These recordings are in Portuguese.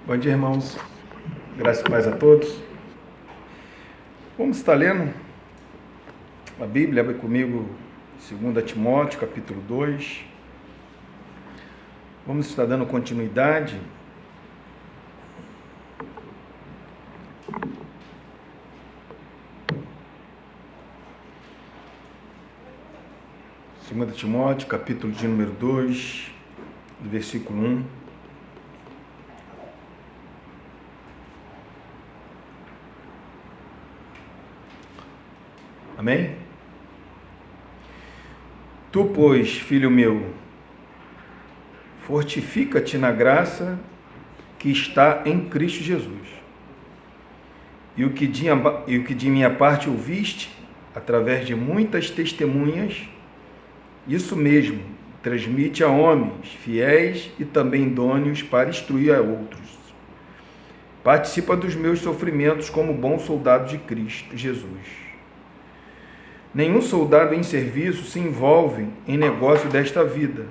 Bom dia, irmãos. Graças e paz a todos. Vamos estar lendo a Bíblia. Abre comigo 2 Timóteo, capítulo 2. Vamos estar dando continuidade Segunda Timóteo, capítulo de número 2, do versículo 1. Amém? Tu, pois, filho meu, fortifica-te na graça que está em Cristo Jesus. E o que de minha parte ouviste, através de muitas testemunhas, isso mesmo, transmite a homens fiéis e também idôneos para instruir a outros. Participa dos meus sofrimentos como bom soldado de Cristo Jesus. Nenhum soldado em serviço se envolve em negócio desta vida,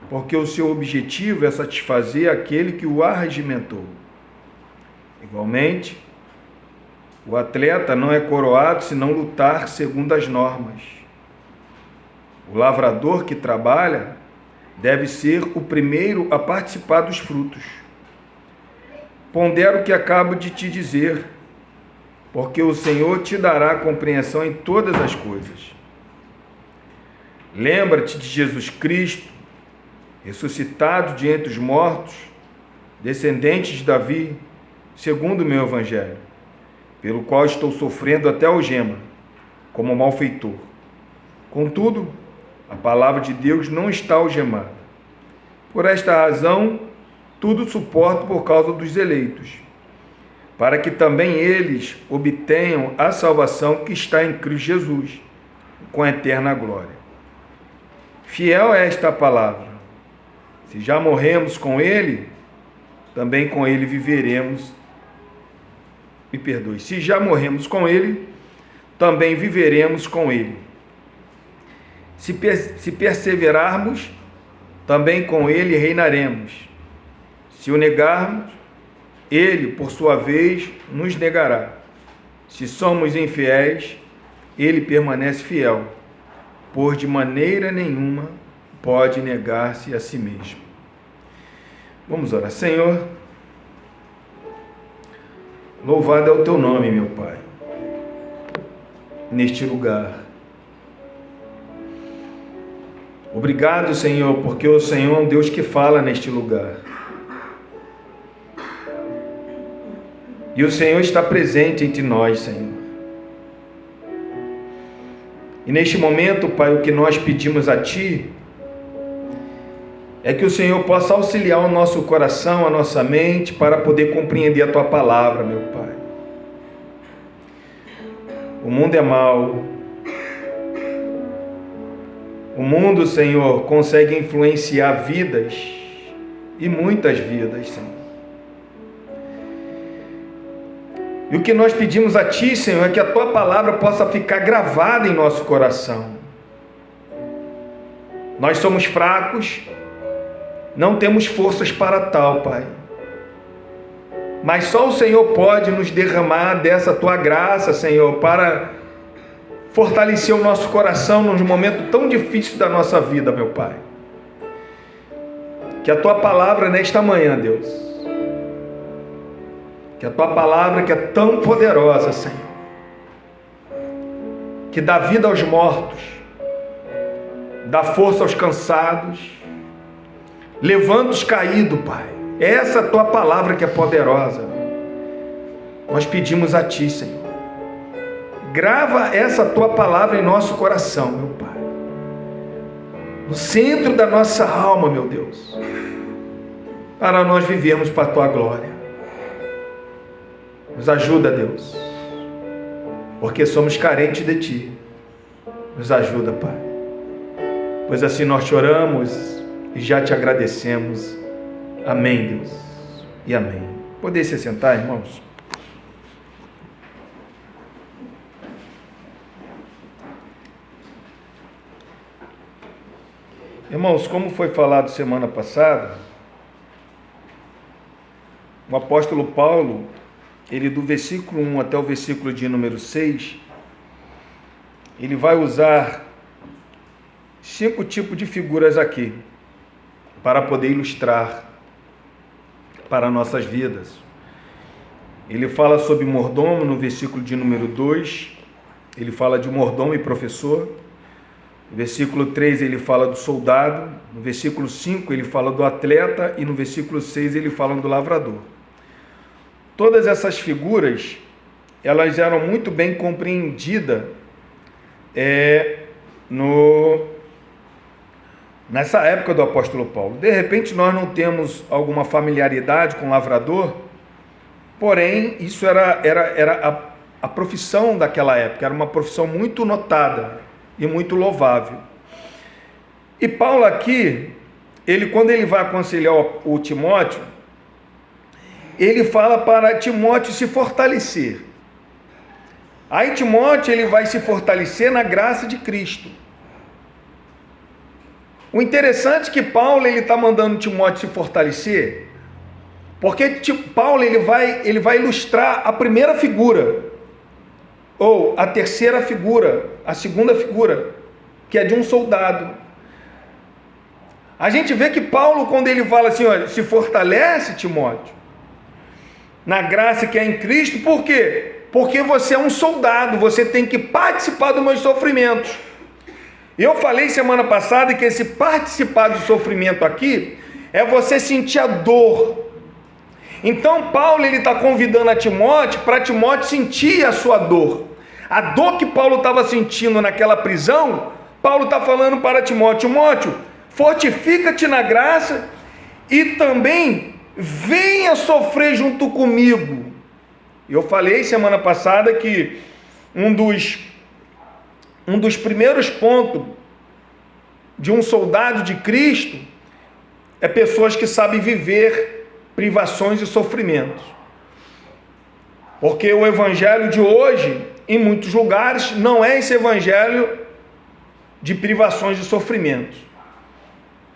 porque o seu objetivo é satisfazer aquele que o arregimentou. Igualmente, o atleta não é coroado se não lutar segundo as normas. O lavrador que trabalha deve ser o primeiro a participar dos frutos. Pondera o que acabo de te dizer, porque o Senhor te dará compreensão em todas as coisas. Lembra-te de Jesus Cristo, ressuscitado de entre os mortos, descendente de Davi, segundo o meu evangelho, pelo qual estou sofrendo até algema, como malfeitor. Contudo, a palavra de Deus não está algemada. Por esta razão, tudo suporto por causa dos eleitos, para que também eles obtenham a salvação que está em Cristo Jesus, com a eterna glória. Fiel é esta palavra. Se já morremos com Ele, também com Ele viveremos. Me perdoe. Se já morremos com Ele, também viveremos com Ele. Se perseverarmos, também com Ele reinaremos. Se o negarmos, Ele, por sua vez, nos negará. Se somos infiéis, Ele permanece fiel, pois de maneira nenhuma pode negar-se a si mesmo. Vamos orar. Senhor, louvado é o Teu nome, meu Pai, neste lugar. Obrigado, Senhor, porque o Senhor é um Deus que fala neste lugar. E o Senhor está presente entre nós, Senhor. E neste momento, Pai, o que nós pedimos a Ti é que o Senhor possa auxiliar o nosso coração, a nossa mente, para poder compreender a Tua palavra, meu Pai. O mundo é mau. O mundo, Senhor, consegue influenciar vidas, e muitas vidas, Senhor. E o que nós pedimos a Ti, Senhor, é que a Tua palavra possa ficar gravada em nosso coração. Nós somos fracos, não temos forças para tal, Pai. Mas só o Senhor pode nos derramar dessa Tua graça, Senhor, para fortalecer o nosso coração num momento tão difícil da nossa vida, meu Pai. Que a Tua palavra nesta manhã, Deus, que a Tua palavra que é tão poderosa, Senhor, que dá vida aos mortos, dá força aos cansados, levanta os caídos, Pai. Essa Tua palavra que é poderosa. Nós pedimos a Ti, Senhor. Grava essa Tua palavra em nosso coração, meu Pai. No centro da nossa alma, meu Deus. Para nós vivermos para a Tua glória. Nos ajuda, Deus, porque somos carentes de Ti. Nos ajuda, Pai, pois assim nós choramos e já Te agradecemos. Amém, Deus, e amém. Poder se sentar, irmãos? Irmãos, como foi falado semana passada, o apóstolo Paulo, ele do versículo 1 até o versículo de número 6, ele vai usar 5 tipos de figuras aqui, para poder ilustrar para nossas vidas. Ele fala sobre mordomo no versículo de número 2, ele fala de mordomo e professor. No versículo 3 ele fala do soldado, no versículo 5 ele fala do atleta e no versículo 6 ele fala do lavrador. Todas essas figuras, elas eram muito bem compreendidas nessa época do apóstolo Paulo. De repente nós não temos alguma familiaridade com o lavrador, porém isso era a profissão daquela época, era uma profissão muito notada e muito louvável. E Paulo aqui, quando ele vai aconselhar o Timóteo, ele fala para Timóteo se fortalecer. Aí Timóteo ele vai se fortalecer na graça de Cristo. O interessante é que Paulo está mandando Timóteo se fortalecer, porque Paulo ele vai ilustrar a primeira figura, ou a terceira figura, a segunda figura, que é de um soldado. A gente vê que Paulo, quando ele fala assim, olha, se fortalece, Timóteo, na graça que é em Cristo, por quê? Porque você é um soldado, você tem que participar dos meus sofrimentos. Eu falei semana passada que esse participar do sofrimento aqui é você sentir a dor. Então Paulo está convidando a Timóteo para Timóteo sentir a sua dor. A dor que Paulo estava sentindo naquela prisão, Paulo está falando para Timóteo: Timóteo, fortifica-te na graça e também venha sofrer junto comigo. Eu falei semana passada que um dos primeiros pontos de um soldado de Cristo é pessoas que sabem viver privações e sofrimentos. Porque o evangelho de hoje, em muitos lugares, não é esse evangelho de privações e sofrimentos.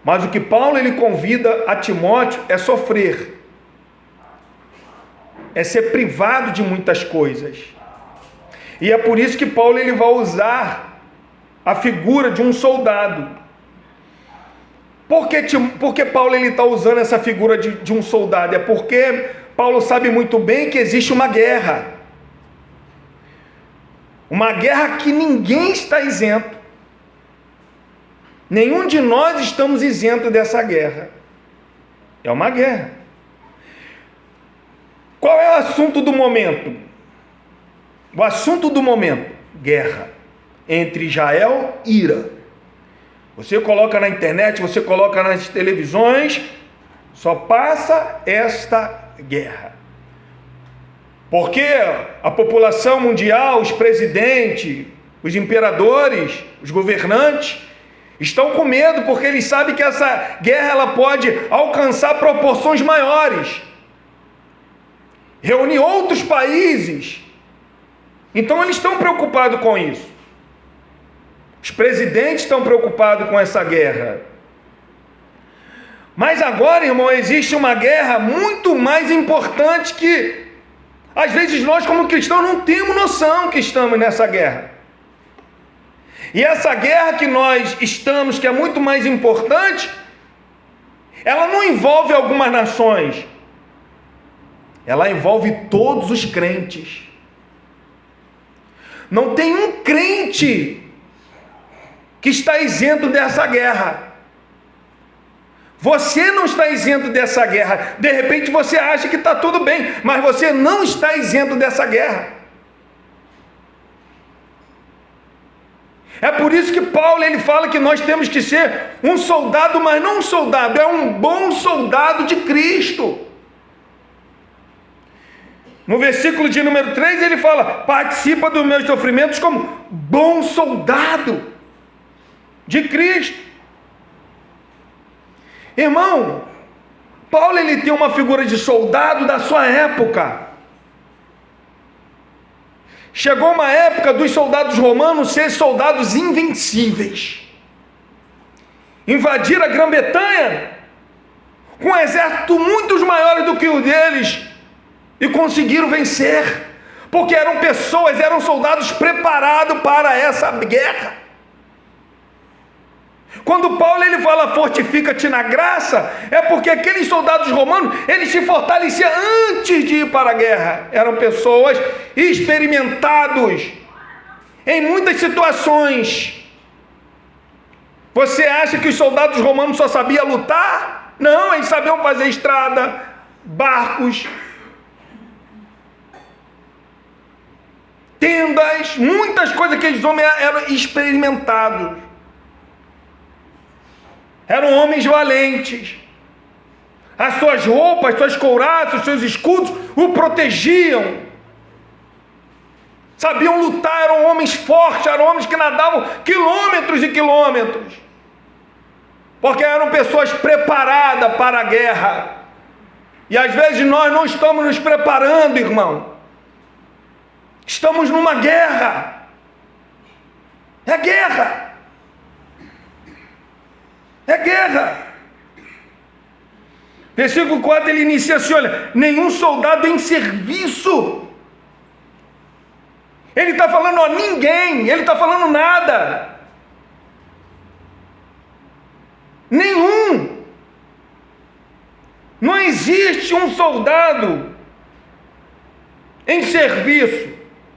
Mas o que Paulo ele convida a Timóteo é sofrer, é ser privado de muitas coisas. E é por isso que Paulo ele vai usar a figura de um soldado. Por que Paulo está usando essa figura de um soldado? É porque Paulo sabe muito bem que existe uma guerra. Uma guerra que ninguém está isento. Nenhum de nós estamos isentos dessa guerra. É uma guerra. Qual é o assunto do momento? O assunto do momento: guerra entre Israel e Irã. Você coloca na internet, você coloca nas televisões, só passa esta guerra. Porque a população mundial, os presidentes, os imperadores, os governantes, estão com medo, porque eles sabem que essa guerra ela pode alcançar proporções maiores, reunir outros países. Então eles estão preocupados com isso. Os presidentes estão preocupados com essa guerra. Mas agora, irmão, existe uma guerra muito mais importante que, às vezes, nós como cristãos não temos noção que estamos nessa guerra. E essa guerra que nós estamos, que é muito mais importante, ela não envolve algumas nações. Ela envolve todos os crentes. Não tem um crente que está isento dessa guerra. Você não está isento dessa guerra. De repente você acha que está tudo bem, mas você não está isento dessa guerra. É por isso que Paulo ele fala que nós temos que ser um soldado, mas não um soldado, é um bom soldado de Cristo. No versículo de número 3 ele fala: participa dos meus sofrimentos como bom soldado de Cristo. Irmão, Paulo ele tem uma figura de soldado da sua época. Chegou uma época dos soldados romanos ser soldados invencíveis. Invadir a Grã-Bretanha, com um exército muito maior do que o deles, e conseguiram vencer, porque eram pessoas, eram soldados preparados para essa guerra. Quando Paulo ele fala fortifica-te na graça, é porque aqueles soldados romanos, eles se fortaleciam antes de ir para a guerra. Eram pessoas experimentados em muitas situações. Você acha que os soldados romanos só sabiam lutar? Não, eles sabiam fazer estrada, barcos, tendas, muitas coisas que aqueles homens eram experimentados. Eram homens valentes. As suas roupas, suas couraças, seus escudos o protegiam. Sabiam lutar, eram homens fortes, eram homens que nadavam quilômetros e quilômetros. Porque eram pessoas preparadas para a guerra. E às vezes nós não estamos nos preparando, irmão. Estamos numa guerra. É guerra. É guerra. Versículo 4 ele inicia assim: olha, nenhum soldado em serviço. Ele está falando, ó, ninguém. Ele está falando nada. Nenhum. Não existe um soldado em serviço.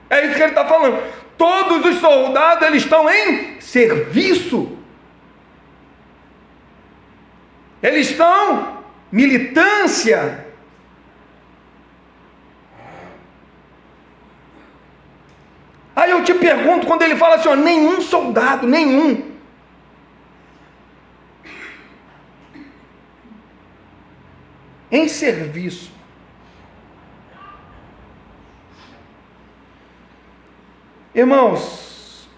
É isso que ele está falando. Todos os soldados eles estão em serviço. Eles estão militância. Aí eu te pergunto, quando ele fala assim, ó, nenhum soldado, nenhum. Em serviço. Irmãos,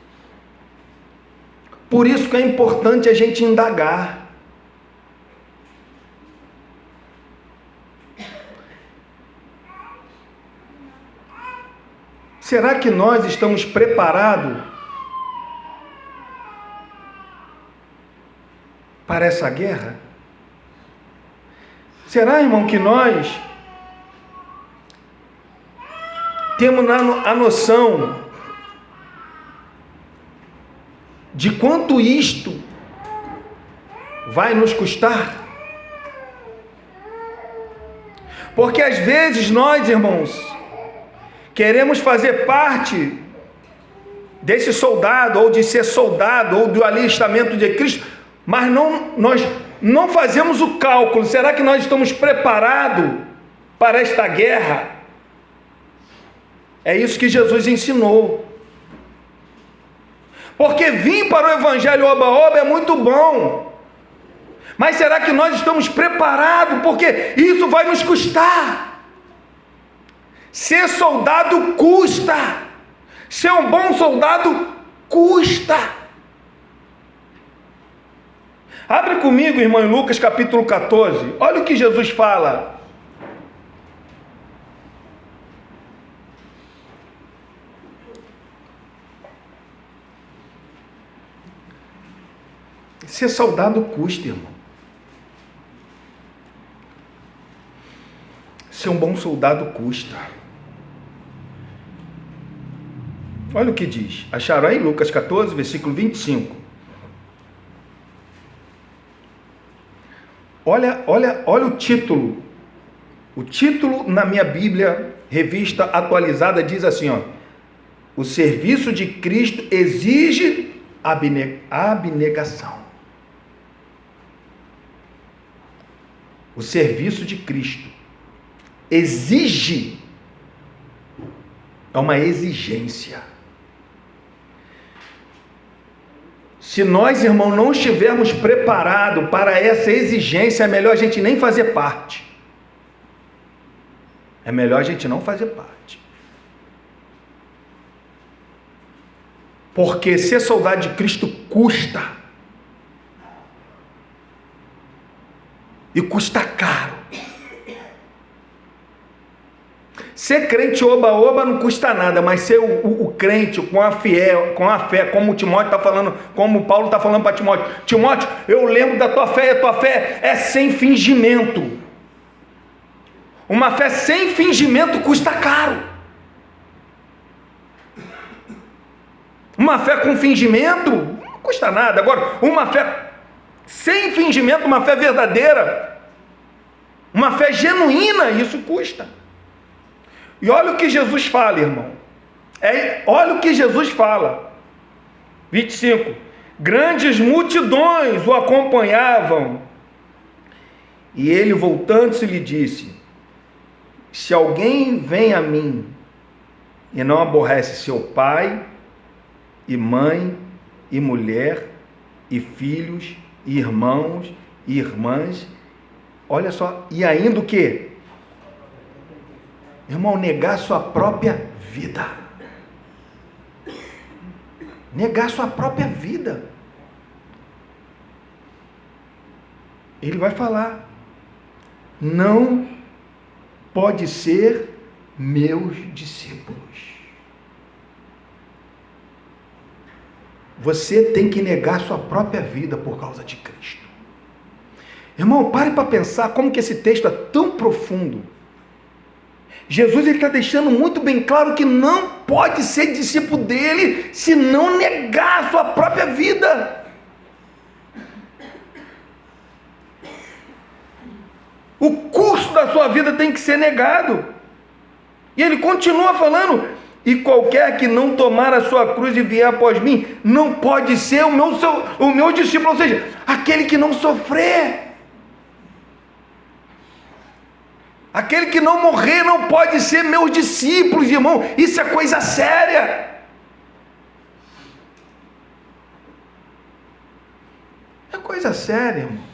por isso que é importante a gente indagar. Será que nós estamos preparados para essa guerra? Será, irmão, que nós temos a noção de quanto isto vai nos custar? Porque às vezes nós, irmãos, queremos fazer parte desse soldado, ou de ser soldado, ou do alistamento de Cristo, mas nós não fazemos o cálculo. Será que nós estamos preparados para esta guerra? É isso que Jesus ensinou. Porque vir para o evangelho oba-oba é muito bom, mas será que nós estamos preparados? Porque isso vai nos custar. Ser soldado custa. Ser um bom soldado custa. Abre comigo, irmão, em Lucas capítulo 14. Olha o que Jesus fala. Ser soldado custa, irmão. Ser um bom soldado custa. Olha o que diz. Acharam aí Lucas 14, versículo 25. Olha o título. O título na minha Bíblia, revista atualizada, diz assim, ó: o serviço de Cristo exige abnegação. O serviço de Cristo exige, é uma exigência. Se nós, irmão, não estivermos preparados para essa exigência, é melhor a gente nem fazer parte. É melhor a gente não fazer parte. Porque ser soldado de Cristo custa. E custa caro. Ser crente oba-oba não custa nada, mas ser o crente com a fé, como o Timóteo está falando, como o Paulo está falando para Timóteo. Timóteo, eu lembro da tua fé, e a tua fé é sem fingimento. Uma fé sem fingimento custa caro. Uma fé com fingimento não custa nada. Agora, uma fé sem fingimento, uma fé verdadeira, uma fé genuína, isso custa. E olha o que Jesus fala, irmão. Olha o que Jesus fala. 25. Grandes multidões o acompanhavam. E ele, voltando-se, lhe disse: se alguém vem a mim e não aborrece seu pai, e mãe, e mulher, e filhos, e irmãos, e irmãs, olha só, e ainda o quê? Irmão, negar sua própria vida. Negar sua própria vida. Ele vai falar: não pode ser meus discípulos. Você tem que negar sua própria vida por causa de Cristo. Irmão, pare para pensar como que esse texto é tão profundo. Jesus está deixando muito bem claro que não pode ser discípulo dele se não negar a sua própria vida. O custo da sua vida tem que ser negado. E ele continua falando: e qualquer que não tomar a sua cruz e vier após mim, não pode ser o meu discípulo. Ou seja, aquele que não sofrer, aquele que não morrer não pode ser meus discípulos, irmão. Isso é coisa séria. É coisa séria, irmão.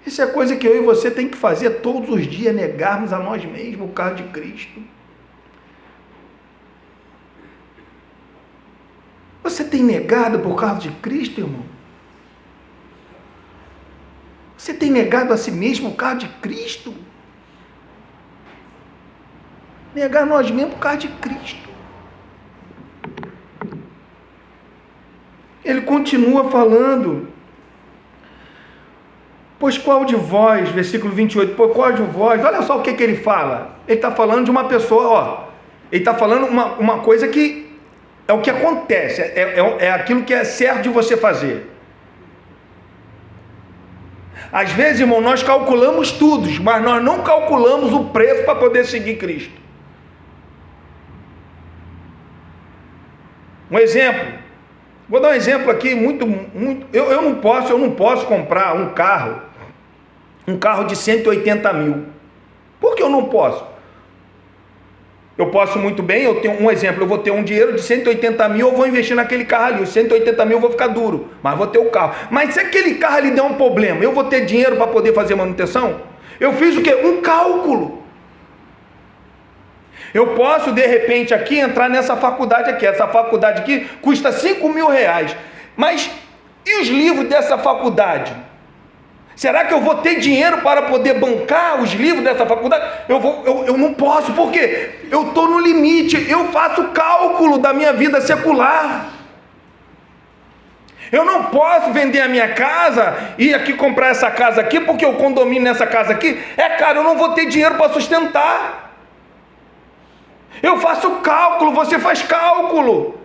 Isso é coisa que eu e você tem que fazer todos os dias, negarmos a nós mesmos por causa de Cristo. Você tem negado por causa de Cristo, irmão? Você tem negado a si mesmo por causa de Cristo? Negar nós mesmos por causa de Cristo. Ele continua falando: pois qual de vós, versículo 28, pois qual de vós, olha só o que ele fala. Ele está falando de uma pessoa, ele está falando uma coisa que é o que acontece, é aquilo que é certo de você fazer. Às vezes, irmão, nós calculamos tudo, mas nós não calculamos o preço para poder seguir Cristo. Um exemplo, vou dar um exemplo aqui muito, eu não posso comprar um carro de 180 mil. Por que eu não posso? Eu posso muito bem, eu tenho um exemplo, eu vou ter um dinheiro de 180 mil, eu vou investir naquele carro ali, os 180 mil eu vou ficar duro, mas vou ter o carro. Mas se aquele carro ali der um problema, eu vou ter dinheiro para poder fazer manutenção? Eu fiz o quê? Um cálculo. Eu posso de repente aqui entrar nessa faculdade aqui, essa faculdade aqui custa 5 mil reais, mas e os livros dessa faculdade? Será que eu vou ter dinheiro para poder bancar os livros dessa faculdade? Eu não posso, porque eu estou no limite, eu faço cálculo da minha vida secular. Eu não posso vender a minha casa e aqui comprar essa casa aqui, porque o condomínio nessa casa aqui é caro, eu não vou ter dinheiro para sustentar. Eu faço cálculo, você faz cálculo.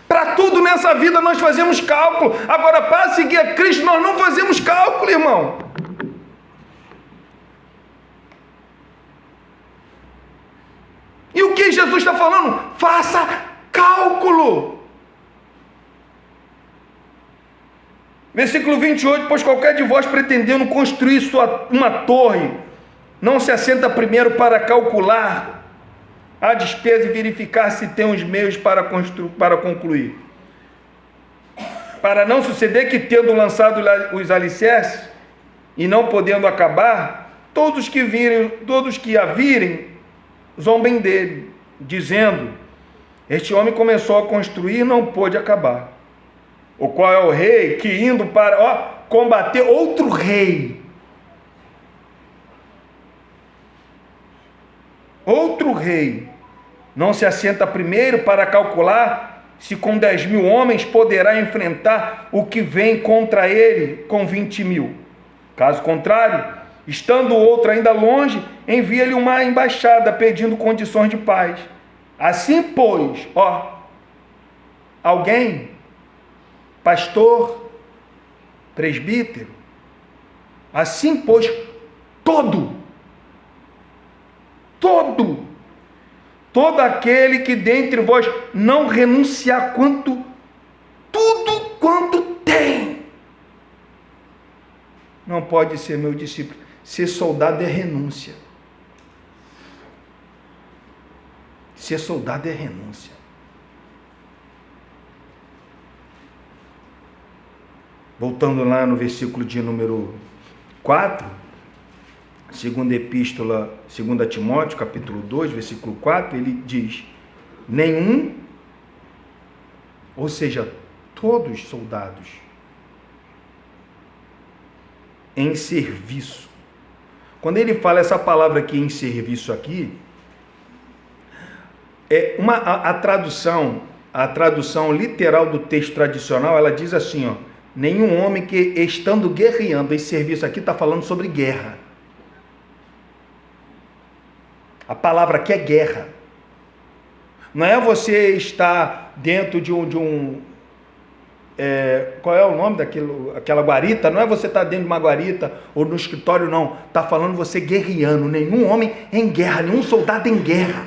Para tudo nessa vida nós fazemos cálculo. Agora, para seguir a Cristo, nós não fazemos cálculo, irmão. E o que Jesus está falando? Faça cálculo. Versículo 28, pois qualquer de vós pretendendo construir uma torre, não se assenta primeiro para calcular a despesa e verificar se tem os meios para concluir. Para não suceder que, tendo lançado os alicerces e não podendo acabar, todos que a virem, zombem dele, dizendo: este homem começou a construir e não pôde acabar. O qual é o rei que, indo para combater outro rei, outro rei não se assenta primeiro para calcular se com 10.000 homens poderá enfrentar o que vem contra ele com 20.000? Caso contrário, estando o outro ainda longe, envia-lhe uma embaixada pedindo condições de paz. Assim, pois, alguém, pastor, presbítero, assim, pois, todo aquele que dentre vós não renunciar tudo quanto tem, não pode ser meu discípulo. Ser soldado é renúncia. Ser soldado é renúncia. Voltando lá no versículo de número 4, segunda epístola, 2 Timóteo, capítulo 2, versículo 4, ele diz: nenhum, ou seja, todos soldados em serviço. Quando ele fala essa palavra aqui, em serviço aqui, a tradução literal do texto tradicional, ela diz assim, nenhum homem que estando guerreando. Esse serviço aqui está falando sobre guerra. A palavra aqui é guerra. Não é você estar dentro de um qual é o nome daquela guarita? Não é você estar dentro de uma guarita ou no escritório, não. Está falando você guerreando. Nenhum homem em guerra, nenhum soldado em guerra.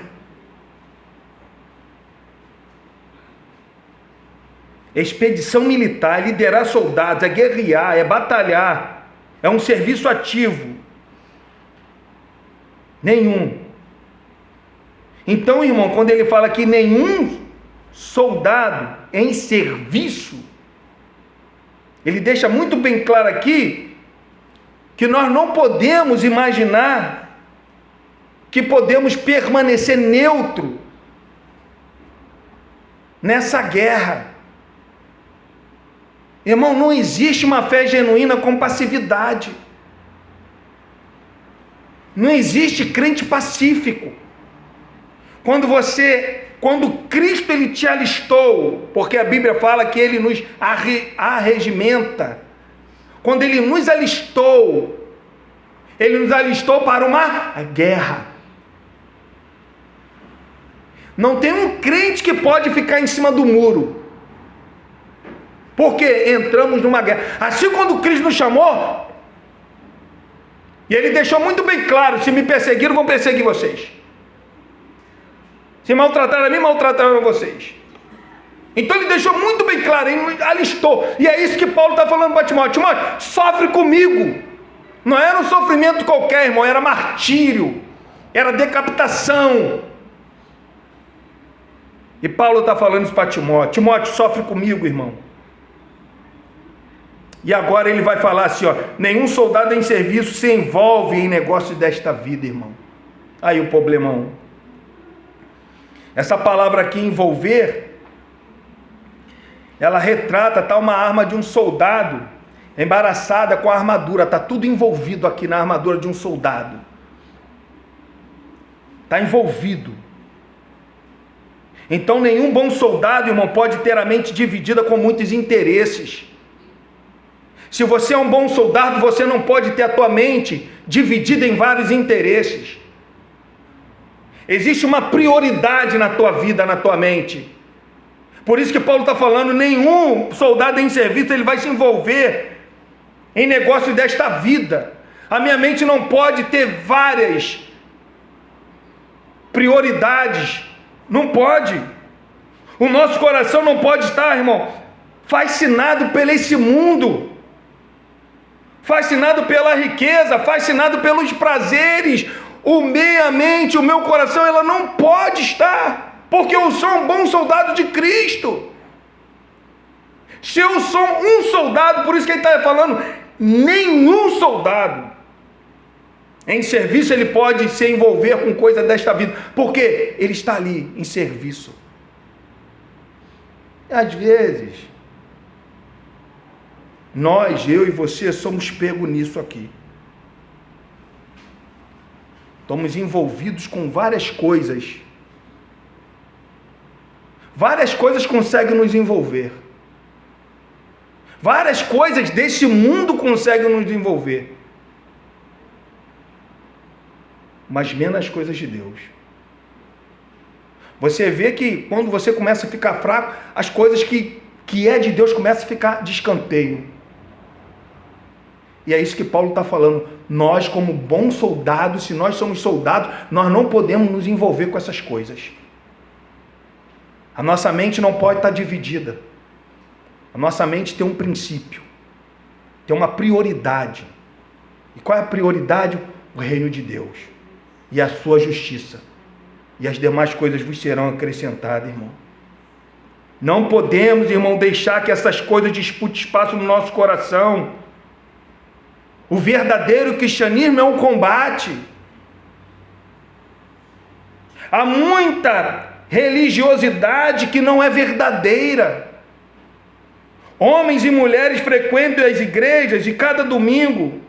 Expedição militar, é liderar soldados, é guerrear, é batalhar, é um serviço ativo. Nenhum. Então, irmão, quando ele fala que nenhum soldado em serviço, ele deixa muito bem claro aqui que nós não podemos imaginar que podemos permanecer neutro nessa guerra. Irmão, não existe uma fé genuína com passividade. Não existe crente pacífico. Quando Cristo ele te alistou, porque a Bíblia fala que ele nos arregimenta. Quando ele nos alistou para uma guerra. Não tem um crente que pode ficar em cima do muro. Porque entramos numa guerra. Assim, quando Cristo nos chamou, e ele deixou muito bem claro: se me perseguiram, vão perseguir vocês. Se maltrataram a mim, maltrataram a vocês. Então ele deixou muito bem claro, ele alistou. E é isso que Paulo está falando para Timóteo: Timóteo, sofre comigo. Não era um sofrimento qualquer, irmão, era martírio, era decapitação. E Paulo está falando isso para Timóteo: Timóteo, sofre comigo, irmão. E agora ele vai falar assim, nenhum soldado em serviço se envolve em negócios desta vida, irmão. Aí o problemão. Essa palavra aqui, envolver, ela retrata uma arma de um soldado embaraçada com a armadura. Está tudo envolvido aqui na armadura de um soldado. Está envolvido. Então nenhum bom soldado, irmão, pode ter a mente dividida com muitos interesses. Se você é um bom soldado, você não pode ter a tua mente dividida em vários interesses. Existe uma prioridade na tua vida, na tua mente. Por isso que Paulo está falando: nenhum soldado em serviço ele vai se envolver em negócios desta vida. A minha mente não pode ter várias prioridades. Não pode. O nosso coração não pode estar, irmão, fascinado por esse mundo, fascinado pela riqueza, fascinado pelos prazeres. Minha mente, o meu coração, ela não pode estar, porque eu sou um bom soldado de Cristo. Se eu sou um soldado, por isso que ele está falando, nenhum soldado em serviço ele pode se envolver com coisa desta vida, porque ele está ali em serviço. E às vezes eu e você somos pegos nisso aqui. Estamos envolvidos com várias coisas. Várias coisas conseguem nos envolver. Várias coisas desse mundo conseguem nos envolver. Mas menos as coisas de Deus. Você vê que quando você começa a ficar fraco, as coisas que é de Deus começam a ficar de escanteio. E é isso que Paulo está falando. Nós, como bons soldados, se nós somos soldados, nós não podemos nos envolver com essas coisas. A nossa mente não pode estar dividida. A nossa mente tem um princípio, tem uma prioridade. E qual é a prioridade? O reino de Deus e a sua justiça. E as demais coisas vos serão acrescentadas, irmão. Não podemos, irmão, deixar que essas coisas disputem espaço no nosso coração. O verdadeiro cristianismo é um combate. Há muita religiosidade que não é verdadeira. Homens e mulheres frequentam as igrejas e cada domingo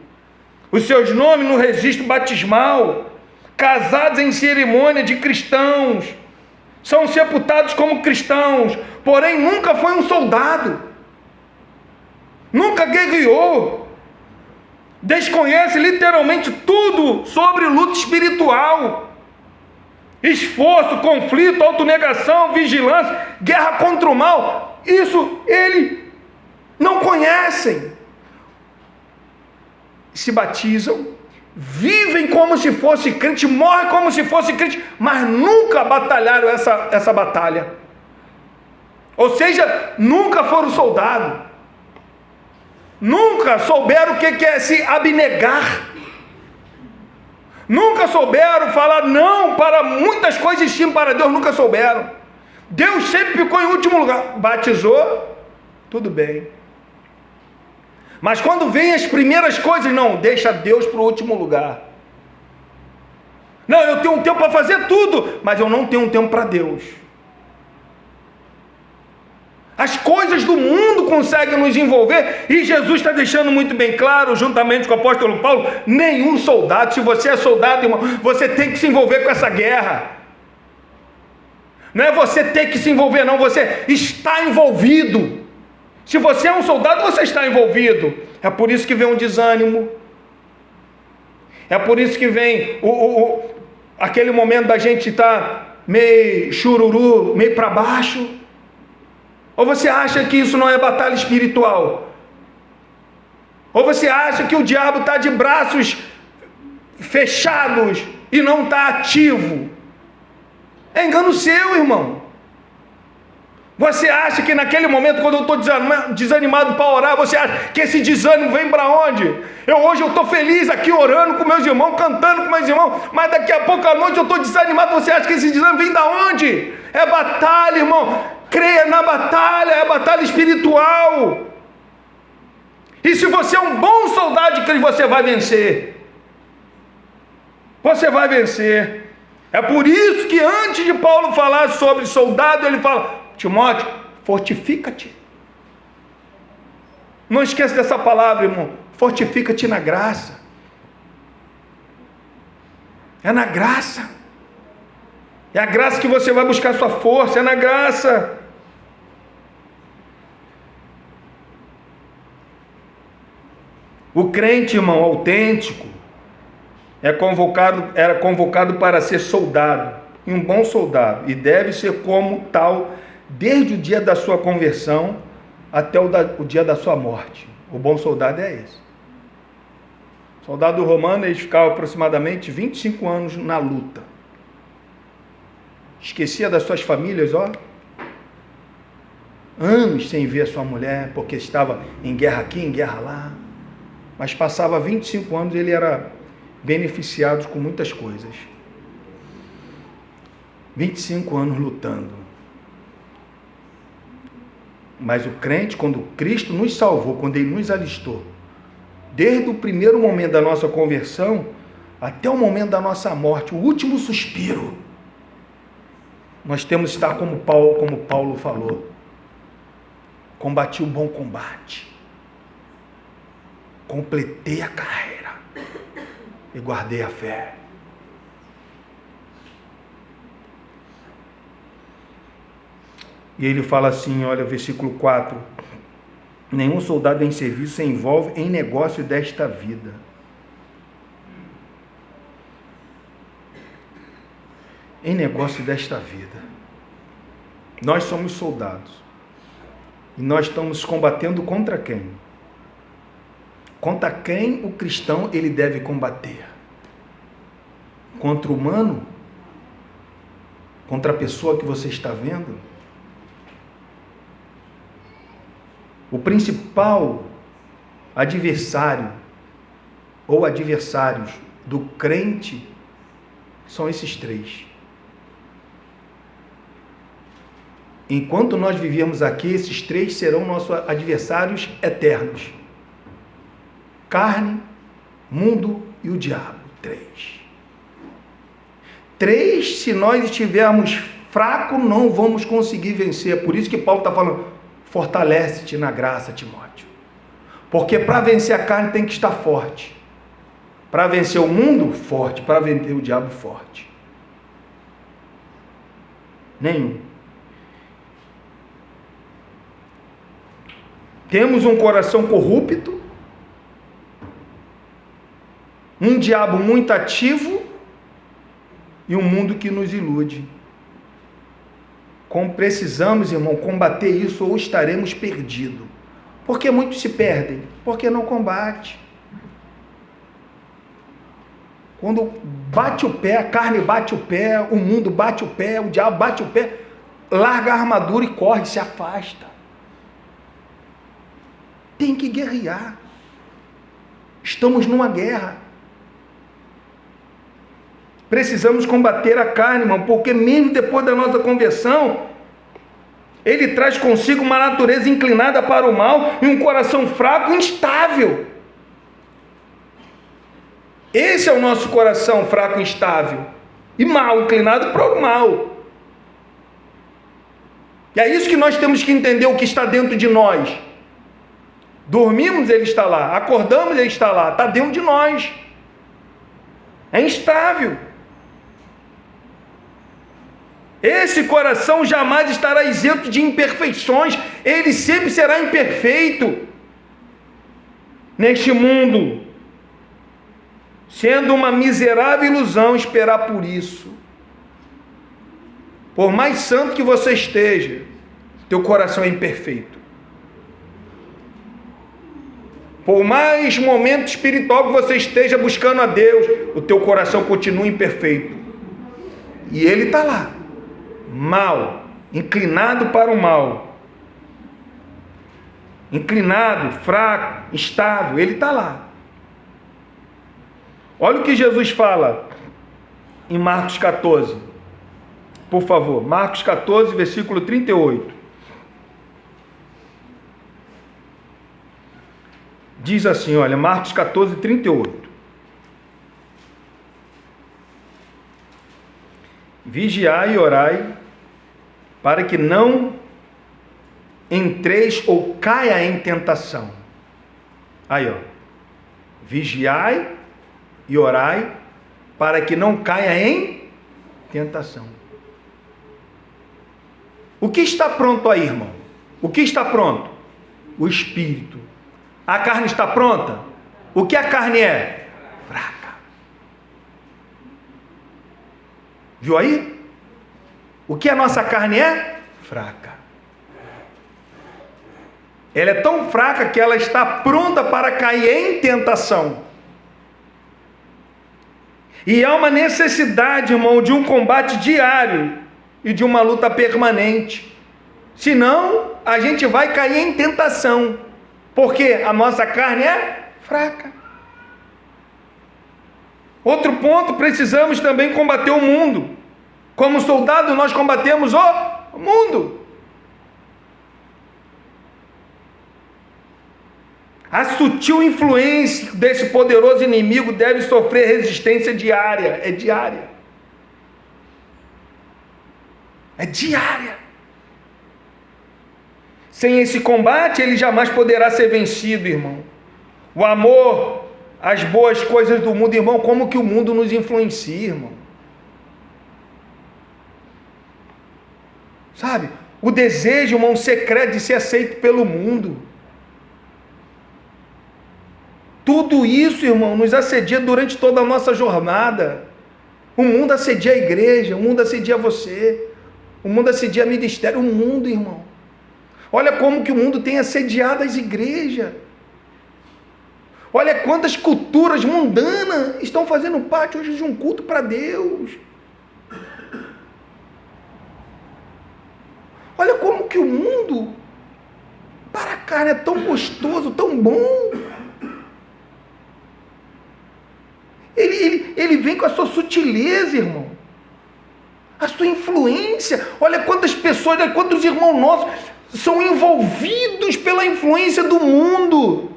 os seus nomes no registro batismal, casados em cerimônia de cristãos, são sepultados como cristãos, porém nunca foi um soldado, nunca guerreou, desconhece literalmente tudo sobre luta espiritual, esforço, conflito, autonegação, vigilância, guerra contra o mal. Isso ele não conhecem. Se batizam, vivem como se fosse crente, morrem como se fosse crente, mas nunca batalharam essa batalha. Ou seja, nunca foram soldados. Nunca souberam o que é se abnegar. Nunca souberam falar não para muitas coisas e sim para Deus, nunca souberam. Deus sempre ficou em último lugar. Batizou, tudo bem. Mas quando vem as primeiras coisas, não, deixa Deus para o último lugar. Não, eu tenho um tempo para fazer tudo, mas eu não tenho um tempo para Deus. As coisas do mundo conseguem nos envolver, e Jesus está deixando muito bem claro, juntamente com o apóstolo Paulo, nenhum soldado, se você é soldado, irmão, você tem que se envolver com essa guerra. Não é você ter que se envolver, não, você está envolvido. Se você é um soldado, você está envolvido. É por isso que vem um desânimo. É por isso que vem aquele momento da gente estar meio chururu, meio para baixo. Ou você acha que isso não é batalha espiritual? Ou você acha que o diabo está de braços fechados e não está ativo? É engano seu, irmão. Você acha que naquele momento, quando eu estou desanimado para orar, você acha que esse desânimo vem para onde? Hoje eu estou feliz aqui orando com meus irmãos, cantando com meus irmãos, mas daqui a pouco à noite eu estou desanimado, você acha que esse desânimo vem da onde? É batalha, irmão. Creia na batalha, é batalha espiritual. E se você é um bom soldado de Cristo, você vai vencer. Você vai vencer. É por isso que antes de Paulo falar sobre soldado, ele fala: Timóteo, fortifica-te. Não esqueça dessa palavra, irmão. Fortifica-te na graça. É na graça. É a graça que você vai buscar sua força. É na graça. O crente, irmão, autêntico, era convocado para ser soldado. E um bom soldado. E deve ser como tal desde o dia da sua conversão até o dia da sua morte. O bom soldado é esse. O soldado romano, eles ficavam aproximadamente 25 anos na luta. Esquecia das suas famílias, anos sem ver a sua mulher, porque estava em guerra aqui, em guerra lá. Mas passava 25 anos, ele era beneficiado com muitas coisas. 25 anos lutando. Mas o crente, quando Cristo nos salvou, quando Ele nos alistou, desde o primeiro momento da nossa conversão até o momento da nossa morte, o último suspiro, nós temos que estar como Paulo falou: combati o bom combate, completei a carreira e guardei a fé. E ele fala assim, olha, versículo 4: nenhum soldado em serviço se envolve em negócio desta vida. Em negócio desta vida. Nós somos soldados. E nós estamos combatendo contra quem? Contra quem o cristão ele deve combater? Contra o humano? Contra a pessoa que você está vendo? O principal adversário ou adversários do crente são esses três. Enquanto nós vivemos aqui, esses três serão nossos adversários eternos: carne, mundo e o diabo. Três, se nós estivermos fracos, não vamos conseguir vencer. É por isso que Paulo está falando: fortalece-te na graça, Timóteo. Porque para vencer a carne tem que estar forte. Para vencer o mundo, forte. Para vencer o diabo, forte. Nenhum. Temos um coração corrupto, um diabo muito ativo e um mundo que nos ilude. Como precisamos, irmão, combater isso ou estaremos perdidos. Por que muitos se perdem? Porque não combate. Quando bate o pé, a carne bate o pé, o mundo bate o pé, o diabo bate o pé, larga a armadura e corre, se afasta. Tem que guerrear. Estamos numa guerra. Precisamos combater a carne, irmão, porque mesmo depois da nossa conversão, ele traz consigo uma natureza inclinada para o mal e um coração fraco e instável. Esse é o nosso coração fraco e instável. E mal, inclinado para o mal. E é isso que nós temos que entender, o que está dentro de nós. Dormimos, ele está lá. Acordamos, ele está lá. Está dentro de nós. É instável. Esse coração jamais estará isento de imperfeições. Ele sempre será imperfeito. Neste mundo. Sendo uma miserável ilusão esperar por isso. Por mais santo que você esteja, teu coração é imperfeito. Por mais momento espiritual que você esteja buscando a Deus, o teu coração continua imperfeito. E ele está lá, mal, inclinado para o mal. Inclinado, fraco, instável, ele está lá. Olha o que Jesus fala em Marcos 14. Por favor, Marcos 14, versículo 38. Diz assim, olha, Marcos 14, 38. Vigiai e orai, para que não entreis ou caia em tentação. Aí, ó. Vigiai e orai, para que não caia em tentação. O que está pronto aí, irmão? O que está pronto? O espírito. A carne está pronta? O que a carne é? Fraca. Viu aí? O que a nossa carne é? Fraca. Ela é tão fraca que ela está pronta para cair em tentação. E há uma necessidade, irmão, de um combate diário e de uma luta permanente. Senão, a gente vai cair em tentação. Porque a nossa carne é fraca. Outro ponto, precisamos também combater o mundo. Como soldado, nós combatemos o mundo. A sutil influência desse poderoso inimigo deve sofrer resistência diária. É diária. É diária. Sem esse combate, ele jamais poderá ser vencido, irmão. O amor, as boas coisas do mundo, irmão, como que o mundo nos influencia, irmão? Sabe? o desejo, irmão, secreto de ser aceito pelo mundo. Tudo isso, irmão, nos assedia durante toda a nossa jornada. O mundo assedia a igreja, o mundo assedia você, o mundo assedia ministério, o mundo, irmão. Olha como que o mundo tem assediado as igrejas. Olha quantas culturas mundanas estão fazendo parte hoje de um culto para Deus. Olha como que o mundo, para a carne, é tão gostoso, tão bom. Ele vem com a sua sutileza, irmão. A sua influência. Olha quantas pessoas, olha quantos irmãos nossos são envolvidos pela influência do mundo.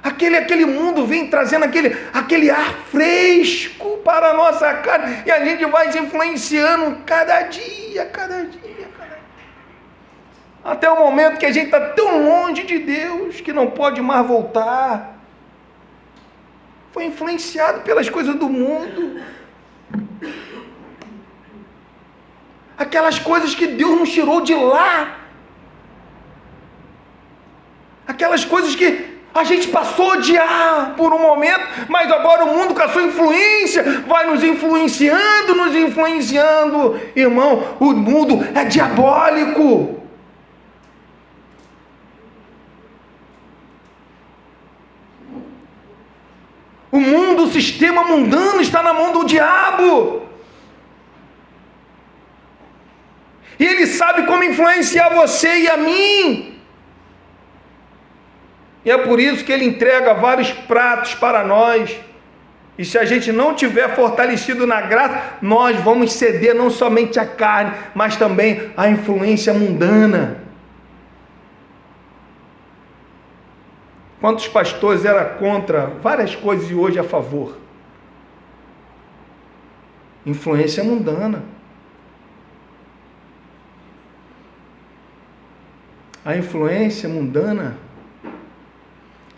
Aquele mundo vem trazendo aquele ar fresco para a nossa carne, e a gente vai se influenciando cada dia. Até o momento que a gente está tão longe de Deus, que não pode mais voltar. Foi influenciado pelas coisas do mundo. Aquelas coisas que Deus nos tirou de lá. Aquelas coisas que a gente passou a odiar por um momento, mas agora o mundo com a sua influência vai nos influenciando. Irmão, o mundo é diabólico. O mundo, o sistema mundano está na mão do diabo. E ele sabe como influenciar você e a mim. E é por isso que ele entrega vários pratos para nós. E se a gente não tiver fortalecido na graça, nós vamos ceder não somente à carne, mas também à influência mundana. Quantos pastores eram contra várias coisas e hoje a favor? Influência mundana. A influência mundana,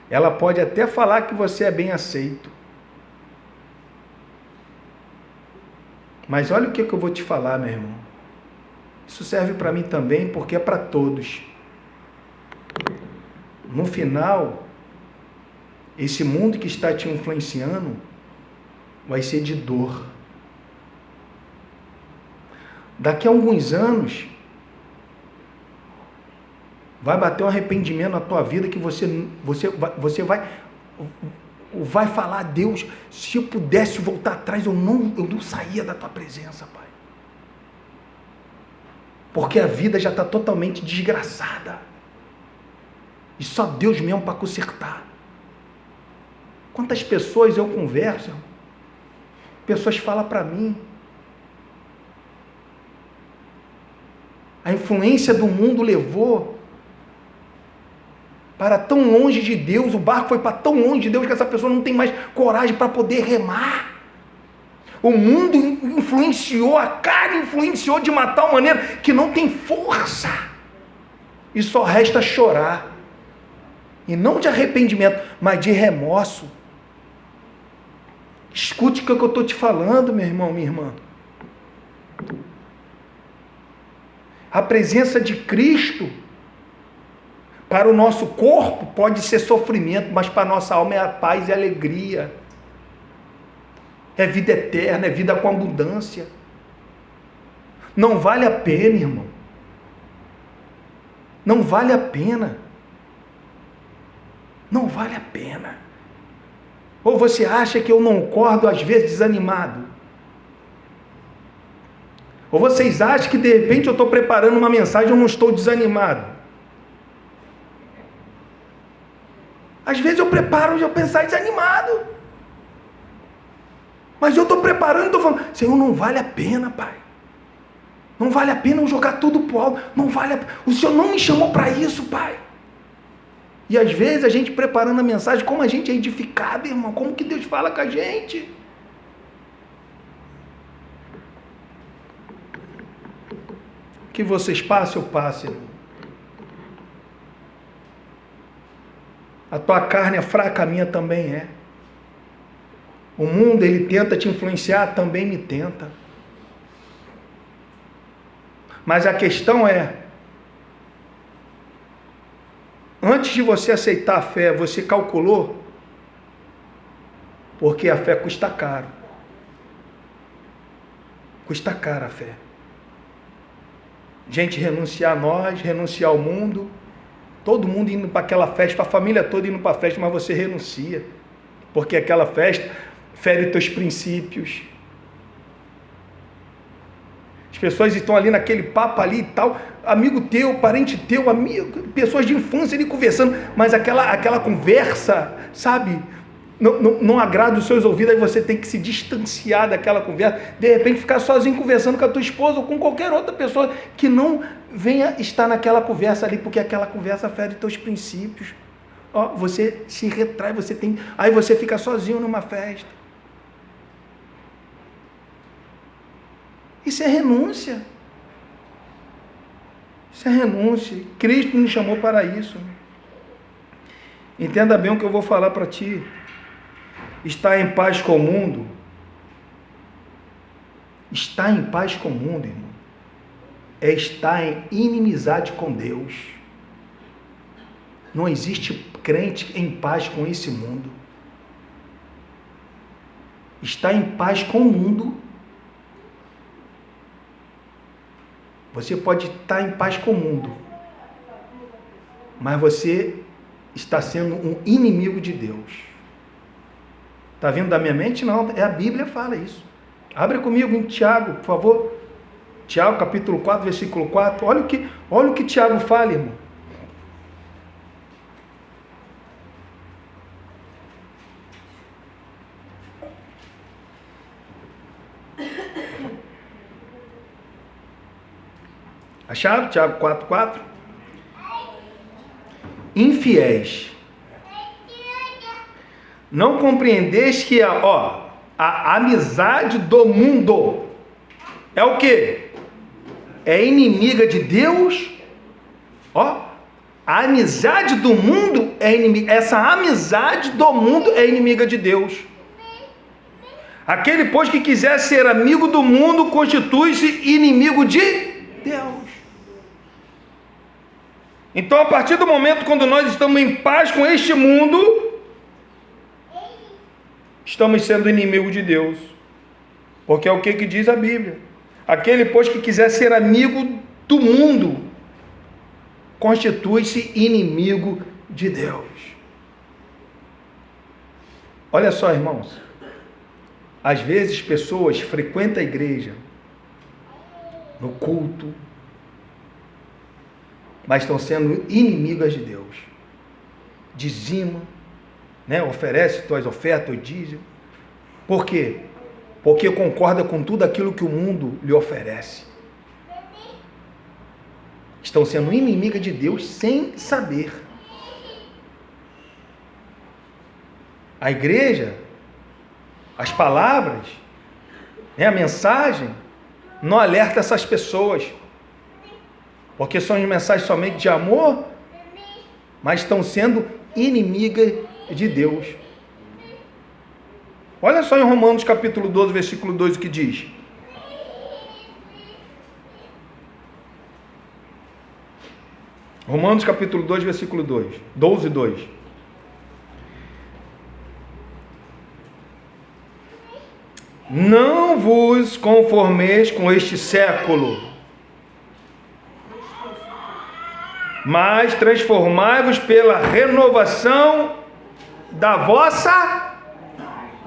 ela pode até falar que você é bem aceito. Mas olha o que eu vou te falar, meu irmão. Isso serve para mim também, porque é para todos. No final, esse mundo que está te influenciando vai ser de dor. Daqui a alguns anos, vai bater um arrependimento na tua vida que você vai falar: Deus, se eu pudesse voltar atrás, eu não saía da tua presença, Pai. Porque a vida já está totalmente desgraçada. E só Deus mesmo para consertar. Quantas pessoas eu converso, pessoas falam para mim: a influência do mundo levou para tão longe de Deus, o barco foi para tão longe de Deus que essa pessoa não tem mais coragem para poder remar. O mundo influenciou, a carne influenciou de uma tal maneira que não tem força. E só resta chorar. E não de arrependimento, mas de remorso. Escute o que eu estou te falando, meu irmão, minha irmã. A presença de Cristo para o nosso corpo pode ser sofrimento, mas para a nossa alma é a paz e a alegria. É vida eterna, é vida com abundância. Não vale a pena, irmão. Não vale a pena. Não vale a pena. Ou você acha que eu não acordo às vezes desanimado? Ou vocês acham que de repente eu estou preparando uma mensagem e eu não estou desanimado? Às vezes eu preparo e eu pensar desanimado. Mas eu estou preparando e estou falando: Senhor, não vale a pena, Pai. Não vale a pena eu jogar tudo pro alto. Não vale a pena. O Senhor não me chamou para isso, Pai. E às vezes a gente preparando a mensagem, como a gente é edificado, irmão. Como que Deus fala com a gente? Que vocês passem, eu passe, irmão. A tua carne é fraca, a minha também é. O mundo, ele tenta te influenciar, também me tenta. Mas a questão é, antes de você aceitar a fé, você calculou? Porque a fé custa caro. Custa caro a fé. Gente, renunciar a nós, renunciar ao mundo, todo mundo indo para aquela festa, a família toda indo para a festa, mas você renuncia. Porque aquela festa fere teus princípios. As pessoas estão ali naquele papo ali e tal, amigo teu, parente teu, amigo, pessoas de infância ali conversando, mas aquela conversa, sabe, não agrada os seus ouvidos, aí você tem que se distanciar daquela conversa, de repente ficar sozinho conversando com a tua esposa ou com qualquer outra pessoa que não venha estar naquela conversa ali, porque aquela conversa fere teus princípios. Ó, você se retrai, aí você fica sozinho numa festa. Isso é renúncia. Isso é renúncia. Cristo nos chamou para isso. Entenda bem o que eu vou falar para ti. Estar em paz com o mundo. Estar em paz com o mundo, irmão, é estar em inimizade com Deus. Não existe crente em paz com esse mundo. Estar em paz com o mundo. Você pode estar em paz com o mundo, mas você está sendo um inimigo de Deus. Está vindo da minha mente? Não, a Bíblia fala isso. Abre comigo em Tiago, por favor. Tiago, capítulo 4, versículo 4. Olha o que Tiago fala, irmão. Acharam? Tiago 4:4. Infiéis, não compreendeis que a amizade do mundo é o quê? É inimiga de Deus? A amizade do mundo é inimiga. Essa amizade do mundo é inimiga de Deus. Aquele, pois, que quiser ser amigo do mundo, constitui-se inimigo de Deus. Então, a partir do momento quando nós estamos em paz com este mundo, estamos sendo inimigo de Deus. Porque é o que diz a Bíblia. Aquele, pois, que quiser ser amigo do mundo, constitui-se inimigo de Deus. Olha só, irmãos. Às vezes pessoas frequentam a igreja, no culto, mas estão sendo inimigas de Deus. Dizima, oferece tuas ofertas, dízimo. Por quê? Porque concorda com tudo aquilo que o mundo lhe oferece. Estão sendo inimigas de Deus sem saber. A igreja, as palavras, a mensagem, não alerta essas pessoas. Porque são mensagens somente de amor, mas estão sendo inimigas de Deus. Olha só em Romanos capítulo 12, versículo 2, o que diz. Romanos capítulo 2, versículo 2. 12, 2. Não vos conformeis com este século, mas transformai-vos pela renovação da vossa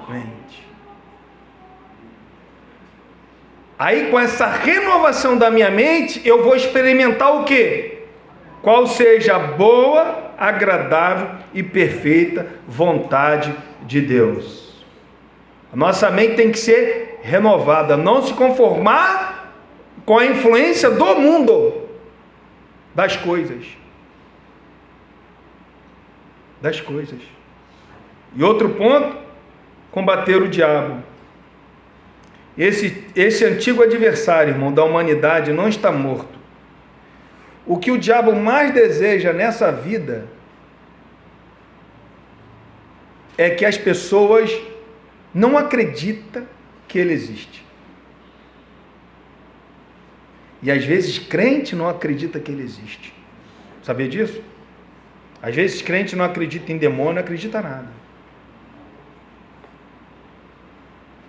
mente. Aí, com essa renovação da minha mente, eu vou experimentar o quê? Qual seja a boa, agradável e perfeita vontade de Deus. A nossa mente tem que ser renovada, não se conformar com a influência do mundo. Das coisas. E outro ponto, combater o diabo. Esse antigo adversário, irmão, da humanidade não está morto. O que o diabo mais deseja nessa vida é que as pessoas não acreditam que ele existe. E às vezes crente não acredita que ele existe. Sabia disso? Às vezes crente não acredita em demônio, não acredita nada.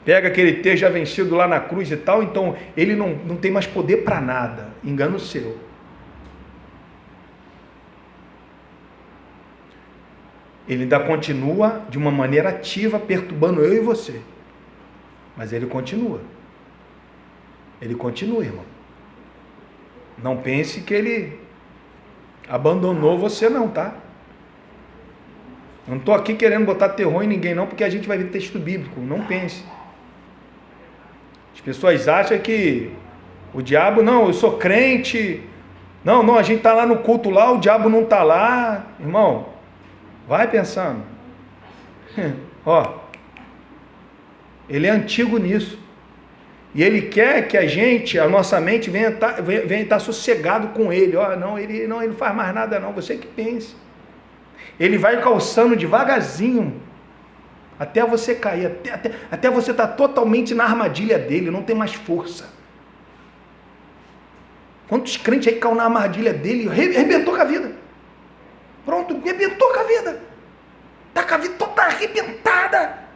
Pega aquele texto já vencido lá na cruz e tal, então ele não tem mais poder para nada. Engano seu. Ele ainda continua de uma maneira ativa, perturbando eu e você. Mas ele continua. Ele continua, irmão. Não pense que ele abandonou você não, tá? Não estou aqui querendo botar terror em ninguém não, porque a gente vai ver texto bíblico. Não pense. As pessoas acham que o diabo, não, eu sou crente. Não, a gente está lá no culto lá, o diabo não está lá. Irmão, vai pensando. Ó, ele é antigo nisso. E ele quer que a nossa mente venha estar sossegado com ele. Ó, ele não faz mais nada não, você que pense. Ele vai calçando devagarzinho, até você cair, até você estar totalmente na armadilha dele, não tem mais força. Quantos crentes aí caíram na armadilha dele, arrebentou com a vida. Pronto, arrebentou com a vida. Está com a vida toda arrebentada.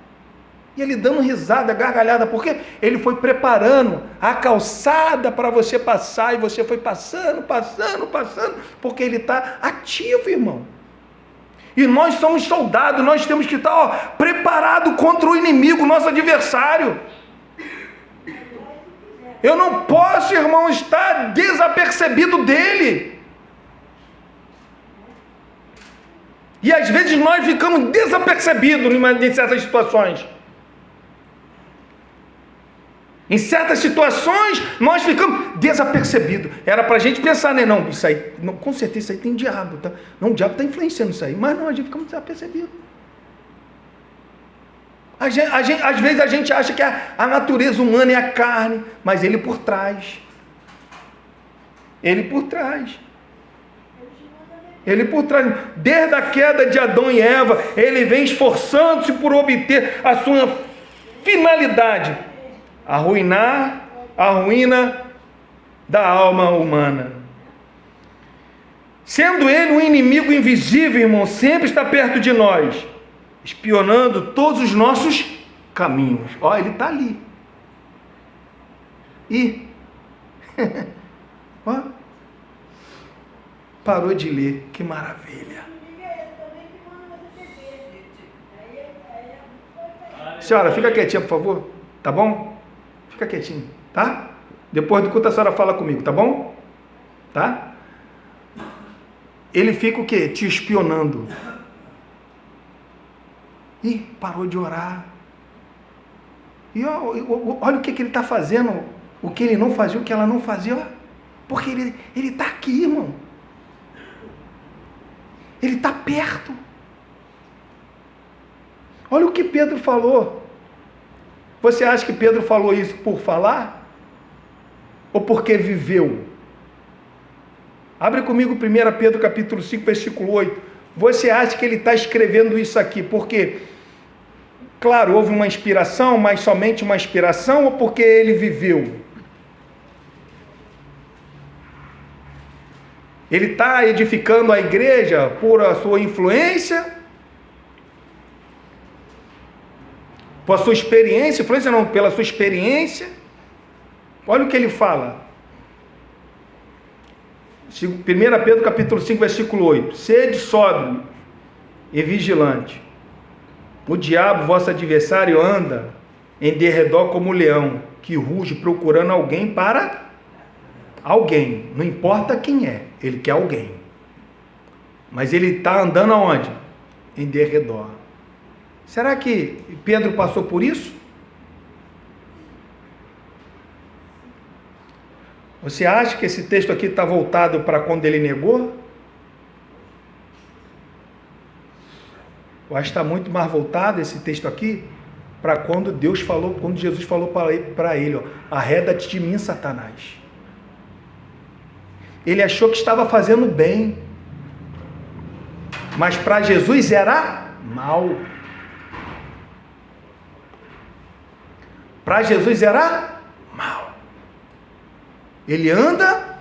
E ele dando risada, gargalhada, porque ele foi preparando a calçada para você passar, e você foi passando, porque ele está ativo, irmão. E nós somos soldados, nós temos que estar preparados contra o inimigo, nosso adversário. Eu não posso, irmão, estar desapercebido dele. E às vezes nós ficamos desapercebidos em certas situações. Em certas situações, nós ficamos desapercebidos. Era para a gente pensar, né? Não, isso aí, não, com certeza isso aí tem diabo. Tá? Não, o diabo está influenciando isso aí. Mas não, a gente fica desapercebido. Às vezes a gente acha que a natureza humana é a carne, mas ele por trás. Ele por trás. Desde a queda de Adão e Eva, ele vem esforçando-se por obter a sua finalidade. A ruína da alma humana. Sendo ele um inimigo invisível, irmão, sempre está perto de nós, espionando todos os nossos caminhos. Ó, ele está ali. E ó, parou de ler, que maravilha. Senhora, fica quietinha, por favor, tá bom? Fica quietinho, tá? Depois do culto a senhora fala comigo, tá bom? Tá? Ele fica o quê? Te espionando. Ih, parou de orar. E olha o que ele está fazendo, o que ele não fazia, o que ela não fazia, ó. Porque ele está aqui, irmão. Ele está perto. Olha o que Pedro falou. Você acha que Pedro falou isso por falar? Ou porque viveu? Abre comigo 1 Pedro capítulo 5, versículo 8. Você acha que ele está escrevendo isso aqui porque, claro, houve uma inspiração, mas somente uma inspiração, ou porque ele viveu? Ele está edificando a igreja por a sua influência? Por sua experiência, influência não, pela sua experiência. Olha o que ele fala. 1 Pedro capítulo 5, versículo 8. Sede sóbrio e vigilante. O diabo, vosso adversário, anda em derredor como um leão, que ruge procurando alguém para alguém. Não importa quem é, ele quer alguém. Mas ele está andando aonde? Em derredor. Será que Pedro passou por isso? Você acha que esse texto aqui está voltado para quando ele negou? Eu acho que está muito mais voltado esse texto aqui para quando Jesus falou para ele, ó, arreda-te de mim, Satanás. Ele achou que estava fazendo bem, mas para Jesus era mal. Para Jesus era mal. Ele anda,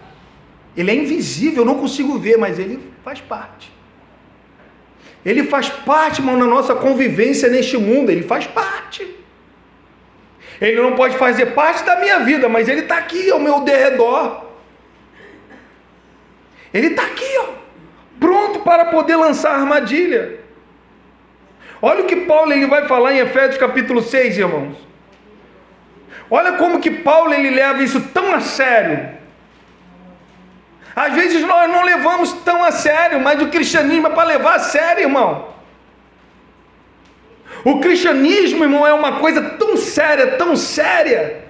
ele é invisível, eu não consigo ver, mas ele faz parte. Ele faz parte, irmão, na nossa convivência neste mundo, ele faz parte. Ele não pode fazer parte da minha vida, mas ele está aqui ao meu derredor. Ele está aqui, ó, pronto para poder lançar a armadilha. Olha o que Paulo ele vai falar em Efésios capítulo 6, irmãos. Olha como que Paulo ele leva isso tão a sério. Às vezes nós não levamos tão a sério, mas o cristianismo é para levar a sério, irmão. O cristianismo, irmão, é uma coisa tão séria,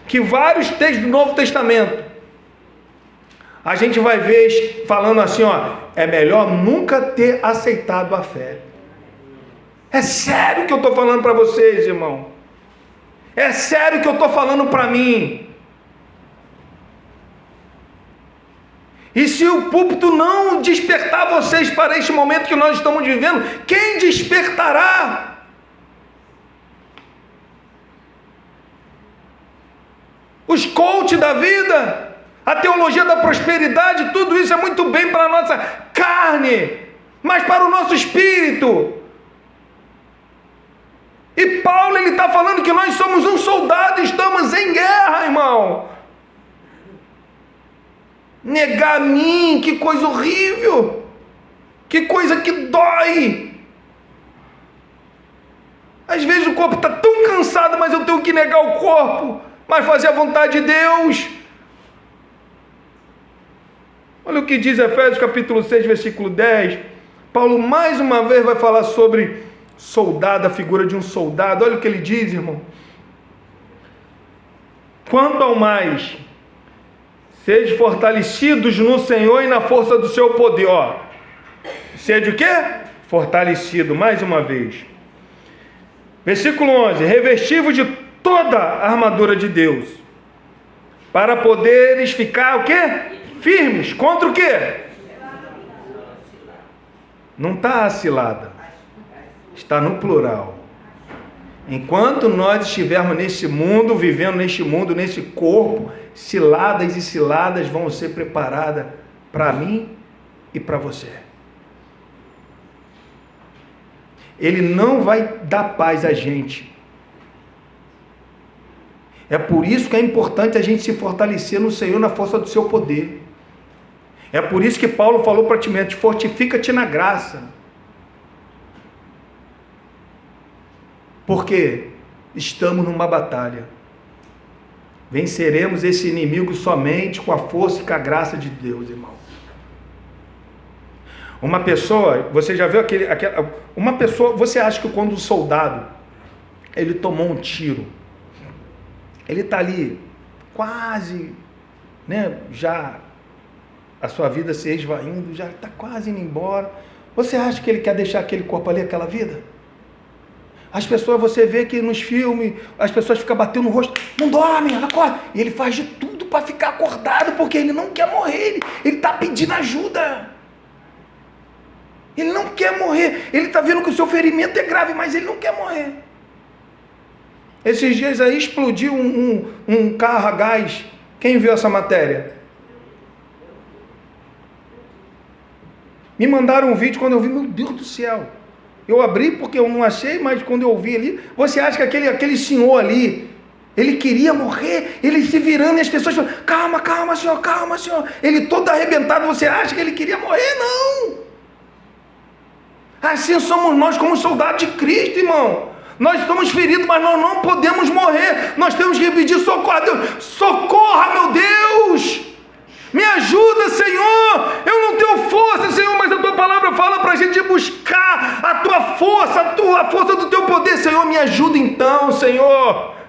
que vários textos do Novo Testamento, a gente vai ver falando assim, ó, é melhor nunca ter aceitado a fé. É sério que eu estou falando para vocês, irmão. É sério que eu estou falando para mim. E se o púlpito não despertar vocês para este momento que nós estamos vivendo, quem despertará? Os coaches da vida, a teologia da prosperidade, tudo isso é muito bem para a nossa carne, mas para o nosso espírito. E Paulo ele está falando que nós somos um soldado e estamos em guerra, irmão. Negar a mim, que coisa horrível, que coisa que dói. Às vezes o corpo está tão cansado, mas eu tenho que negar o corpo, mas fazer a vontade de Deus. Olha o que diz Efésios capítulo 6, versículo 10. Paulo mais uma vez vai falar sobre soldado, a figura de um soldado. Olha o que ele diz, irmão. Quanto ao mais, sede fortalecidos no Senhor e na força do seu poder. Ó, sede o quê? Fortalecido, mais uma vez. Versículo 11. Revesti-vos de toda a armadura de Deus, para poderes ficar o quê? Firmes. Contra o quê? Não está a cilada. Está no plural. Enquanto nós estivermos nesse mundo, vivendo neste mundo, nesse corpo, ciladas e ciladas vão ser preparadas para mim e para você. Ele não vai dar paz a gente. É por isso que é importante a gente se fortalecer no Senhor, na força do seu poder. É por isso que Paulo falou para Timóteo: fortifica-te na graça. Porque estamos numa batalha. Venceremos esse inimigo somente com a força e com a graça de Deus, irmão. Uma pessoa, você já viu uma pessoa, você acha que quando um soldado, ele tomou um tiro, ele está ali, quase, né, já a sua vida se esvaindo, já está quase indo embora, você acha que ele quer deixar aquele corpo ali, aquela vida? As pessoas, você vê que nos filmes, as pessoas ficam batendo no rosto, não dorme, acorda, e ele faz de tudo para ficar acordado, porque ele não quer morrer, ele está pedindo ajuda. Ele não quer morrer, ele está vendo que o seu ferimento é grave, mas ele não quer morrer. Esses dias aí explodiu um carro a gás. Quem viu essa matéria? Me mandaram um vídeo quando eu vi, meu Deus do céu. Eu abri porque eu não achei, mas quando eu ouvi ali, você acha que aquele senhor ali, ele queria morrer, ele se virando e as pessoas falam, calma senhor, ele todo arrebentado, você acha que ele queria morrer? Não! Assim somos nós como soldados de Cristo, irmão. Nós estamos feridos, mas nós não podemos morrer. Nós temos que pedir socorro a Deus. Socorra, meu Deus! Me ajuda, Senhor! Eu não tenho força, Senhor, mas a Tua palavra fala para a gente buscar a Tua força, a força do Teu poder. Senhor, me ajuda então, Senhor.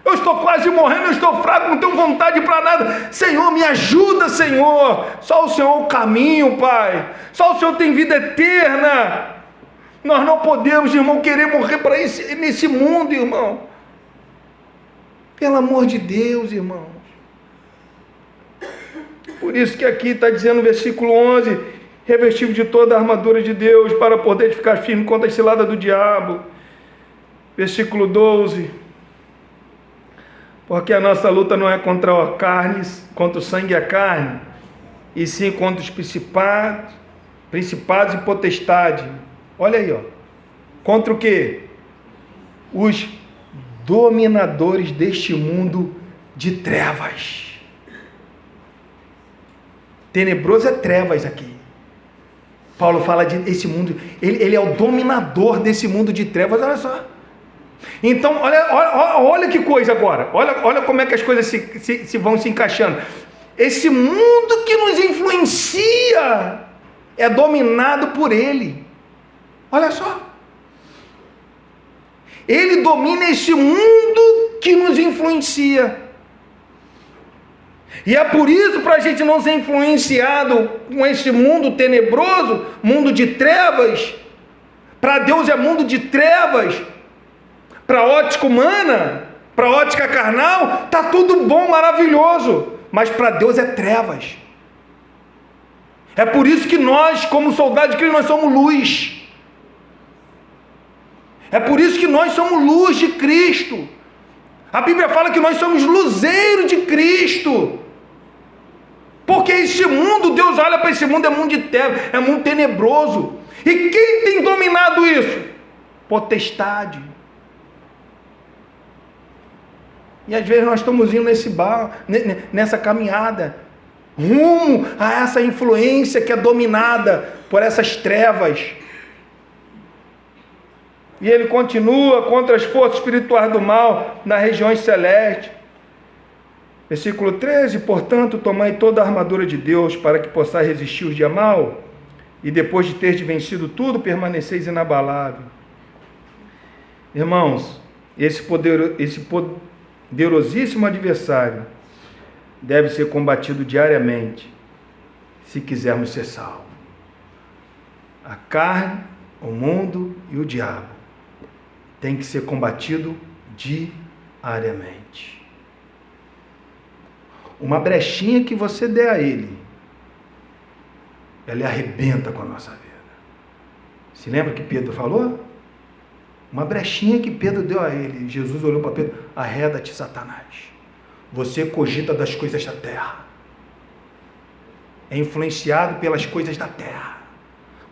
Eu estou quase morrendo, eu estou fraco, não tenho vontade para nada. Senhor, me ajuda, Senhor. Só o Senhor é o caminho, Pai. Só o Senhor tem vida eterna. Nós não podemos, irmão, querer morrer para nesse mundo, irmão. Pelo amor de Deus, irmãos. Por isso que aqui está dizendo no versículo 11, revestido de toda a armadura de Deus, para poder ficar firme contra a cilada do diabo. Versículo 12, Porque a nossa luta não é contra a carne, contra o sangue e a carne, e sim contra os principados e potestades. Olha aí, ó. Contra o quê? Os dominadores deste mundo de trevas. Tenebroso é trevas aqui. Paulo fala desse mundo, ele é o dominador desse mundo de trevas, olha só. Então, olha que coisa agora, olha como é que as coisas se vão se encaixando. Esse mundo que nos influencia é dominado por ele. Olha só. Ele domina esse mundo que nos influencia. E é por isso, para a gente não ser influenciado com esse mundo tenebroso, mundo de trevas, para Deus é mundo de trevas, para a ótica humana, para a ótica carnal, está tudo bom, maravilhoso, mas para Deus é trevas. É por isso que nós, como soldados de Cristo, nós somos luz. É por isso que nós somos luz de Cristo. A Bíblia fala que nós somos luzeiro de Cristo. Porque esse mundo, Deus olha para esse mundo, é mundo de trevas, é mundo tenebroso. E quem tem dominado isso? Potestade. E às vezes nós estamos indo nessa caminhada, rumo a essa influência que é dominada por essas trevas. E ele continua contra as forças espirituais do mal nas regiões celestes. Versículo 13: portanto, tomai toda a armadura de Deus, para que possais resistir os dias mal, e depois de teres vencido tudo, permaneceis inabalável. Irmãos, esse poderosíssimo adversário deve ser combatido diariamente, se quisermos ser salvos. A carne, o mundo e o diabo tem que ser combatido diariamente. Uma brechinha que você der a ele, ele arrebenta com a nossa vida. Se lembra que Pedro falou? Uma brechinha que Pedro deu a ele. Jesus olhou para Pedro: arreda-te, Satanás. Você cogita das coisas da terra. É influenciado pelas coisas da terra.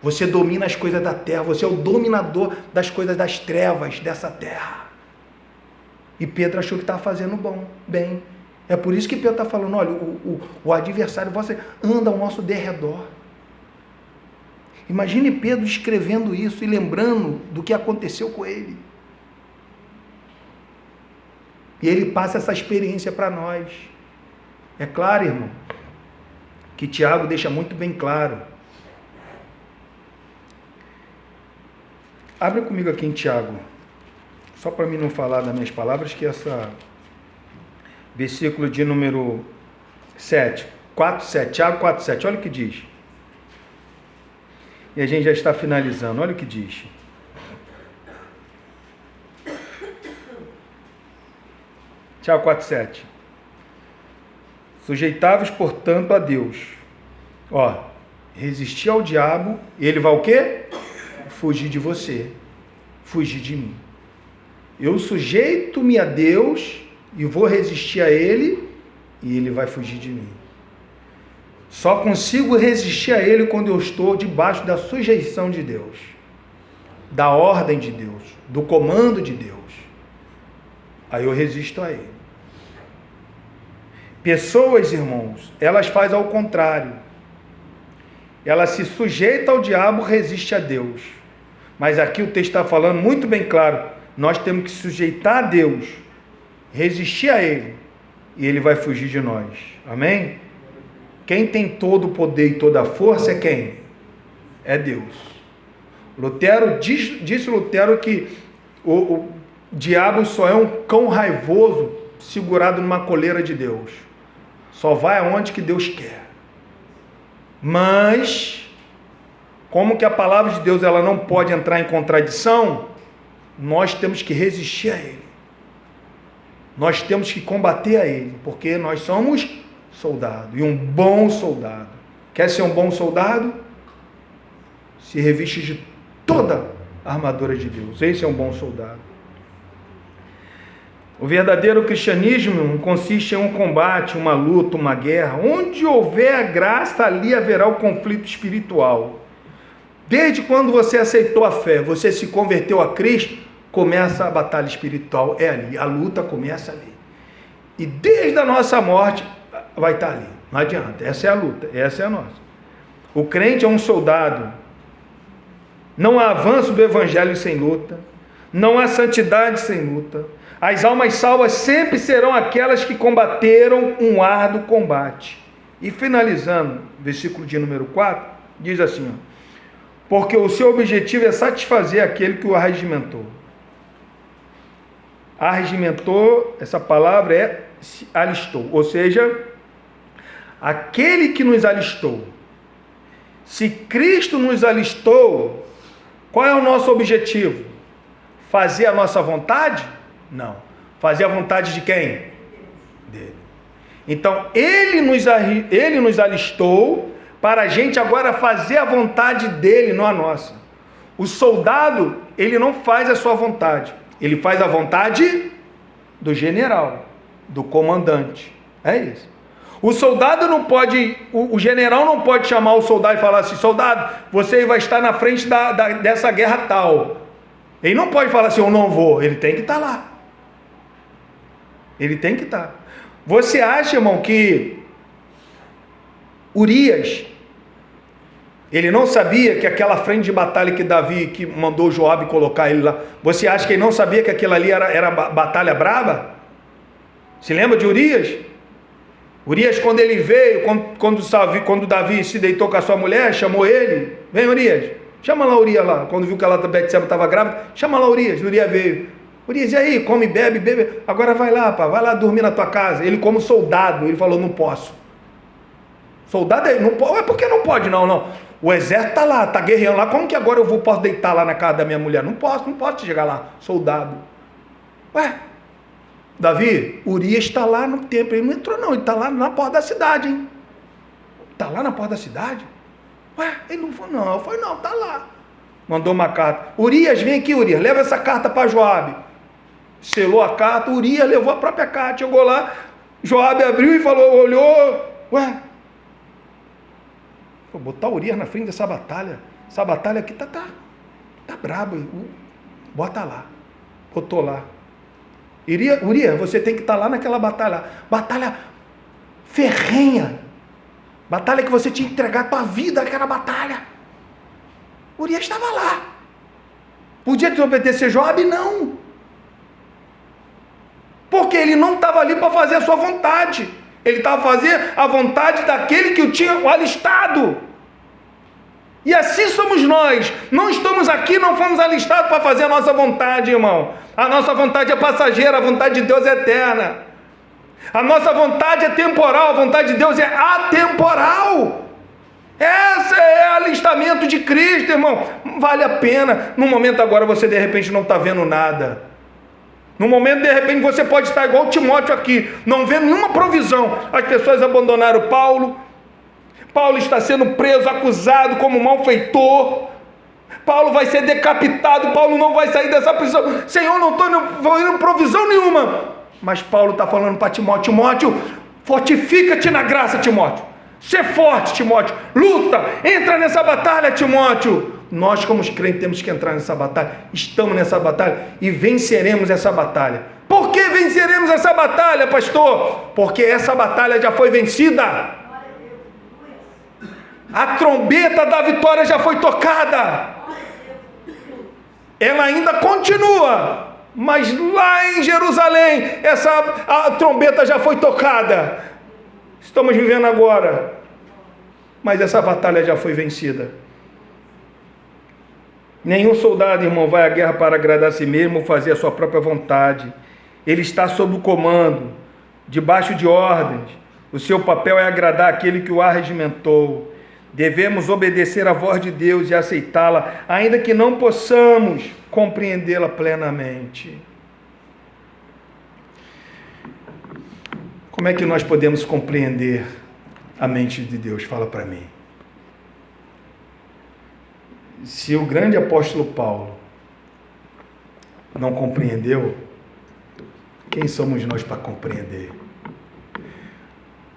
Você domina as coisas da terra. Você é o dominador das coisas das trevas dessa terra. E Pedro achou que estava fazendo bem. É por isso que Pedro está falando: olha, o adversário você anda ao nosso derredor. Imagine Pedro escrevendo isso e lembrando do que aconteceu com ele. E ele passa essa experiência para nós. É claro, irmão, que Tiago deixa muito bem claro. Abre comigo aqui em Tiago, só para mim não falar das minhas palavras, que essa versículo de número 7, 4:7, Tiago 4:7, olha o que diz. E a gente já está finalizando, olha o que diz. Tiago 4:7. Sujeitai-vos, portanto, a Deus. Resistir ao diabo, e ele vai o quê? Fugir de você, fugir de mim. Eu sujeito-me a Deus e vou resistir a ele, e ele vai fugir de mim. Só consigo resistir a ele quando eu estou debaixo da sujeição de Deus, da ordem de Deus, do comando de Deus. Aí eu resisto a ele. Pessoas, irmãos, elas fazem ao contrário. Ela se sujeita ao diabo, resiste a Deus. Mas aqui o texto está falando muito bem claro: nós temos que sujeitar a Deus, resistir a ele, e ele vai fugir de nós. Amém? Quem tem todo o poder e toda a força é quem? É Deus. Disse Lutero que o diabo só é um cão raivoso segurado numa coleira de Deus. Só vai aonde que Deus quer. Mas, como que a palavra de Deus ela não pode entrar em contradição, nós temos que resistir a ele. Nós temos que combater a ele, porque nós somos soldado, e um bom soldado. Quer ser um bom soldado? Se reviste de toda a armadura de Deus. Esse é um bom soldado. O verdadeiro cristianismo consiste em um combate, uma luta, uma guerra. Onde houver a graça, ali haverá o conflito espiritual. Desde quando você aceitou a fé, você se converteu a Cristo, começa a batalha espiritual. É ali, a luta começa ali. E desde a nossa morte, vai estar ali. Não adianta, essa é a luta, essa é a nossa. O crente é um soldado. Não há avanço do evangelho sem luta. Não há santidade sem luta. As almas salvas sempre serão aquelas que combateram um árduo combate. E finalizando, versículo de número 4, diz assim, ó, porque o seu objetivo é satisfazer aquele que o arregimentou. Arregimentou, essa palavra é alistou, ou seja, aquele que nos alistou. Se Cristo nos alistou, qual é o nosso objetivo? Fazer a nossa vontade? Não. Fazer a vontade de quem? Dele. Então, Ele nos alistou para a gente agora fazer a vontade dele, não a nossa. O soldado, ele não faz a sua vontade. Ele faz a vontade do general, do comandante. É isso. O soldado não pode, o general não pode chamar o soldado e falar assim, soldado, você vai estar na frente dessa guerra tal. Ele não pode falar assim, eu não vou. Ele tem que estar lá. Ele tem que estar. Você acha, irmão, que Urias, ele não sabia que aquela frente de batalha que Davi, que mandou Joabe colocar ele lá, você acha que ele não sabia que aquilo ali era batalha braba? Se lembra de Urias? Urias, quando ele veio, quando Davi se deitou com a sua mulher, chamou ele, vem Urias, chama lá Urias lá, quando viu que ela Betseba estava grávida, chama lá Urias veio, Urias, e aí, come, bebe, agora vai lá, pá, vai lá dormir na tua casa. Ele como soldado, ele falou, não posso. Soldado, não pode, por que não pode? Não, o exército está lá, está guerreando lá, como que agora eu posso deitar lá na casa da minha mulher? Não posso chegar lá, soldado. Ué, Davi, Urias está lá no templo, ele não entrou não, ele está lá na porta da cidade, hein? Está lá na porta da cidade? Ué, ele não foi não, está lá. Mandou uma carta, Urias, vem aqui Urias, leva essa carta para Joabe. Selou a carta, Urias levou a própria carta, chegou lá, Joabe abriu e falou, olhou, ué, vou botar Urias na frente dessa batalha, essa batalha aqui tá braba, bota lá, botou lá. Urias, você tem que estar lá naquela batalha ferrenha, batalha que você tinha que entregar a tua vida naquela batalha. Urias estava lá. Podia desobedecer Joabe? Não. Porque ele não estava ali para fazer a sua vontade. Ele estava a fazer a vontade daquele que o tinha alistado. E assim somos nós. Não estamos aqui, não fomos alistados para fazer a nossa vontade, irmão. A nossa vontade é passageira, a vontade de Deus é eterna. A nossa vontade é temporal, a vontade de Deus é atemporal. Esse é o alistamento de Cristo, irmão. Vale a pena. No momento agora você de repente não está vendo nada. No momento de repente você pode estar igual Timóteo aqui, não vendo nenhuma provisão. As pessoas abandonaram Paulo. Paulo está sendo preso, acusado como malfeitor. Paulo vai ser decapitado. Paulo não vai sair dessa prisão. Senhor, não estou vendo provisão nenhuma. Mas Paulo está falando para Timóteo, Timóteo, fortifica-te na graça, Timóteo. Ser forte, Timóteo. Luta, entra nessa batalha, Timóteo. Nós como crentes temos que entrar nessa batalha. Estamos nessa batalha e venceremos essa batalha. Por que venceremos essa batalha, pastor? Porque essa batalha já foi vencida. A trombeta da vitória já foi tocada. Ela ainda continua, mas lá em Jerusalém a trombeta já foi tocada. Estamos vivendo agora, mas essa batalha já foi vencida. Nenhum soldado, irmão, vai à guerra para agradar a si mesmo ou fazer a sua própria vontade. Ele está sob o comando, debaixo de ordens. O seu papel é agradar aquele que o arregimentou. Devemos obedecer à voz de Deus e aceitá-la, ainda que não possamos compreendê-la plenamente. Como é que nós podemos compreender a mente de Deus? Fala para mim. Se o grande apóstolo Paulo não compreendeu, Quem somos nós para compreender?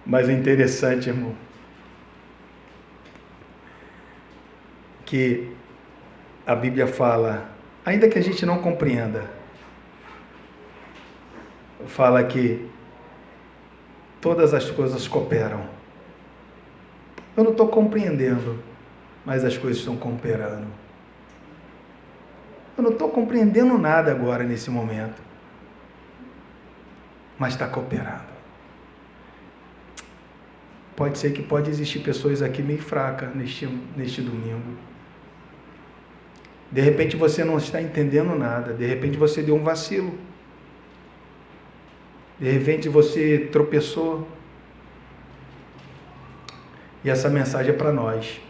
Mas é interessante, irmão, que a Bíblia fala, ainda que a gente não compreenda, fala que todas as coisas cooperam. Eu não estou compreendendo, mas as coisas estão cooperando. Eu não estou compreendendo nada agora, nesse momento, mas está cooperando. Pode ser que pode existir pessoas aqui meio fracas neste domingo. De repente você não está entendendo nada, de repente você deu um vacilo. De repente você tropeçou. E essa mensagem é para nós.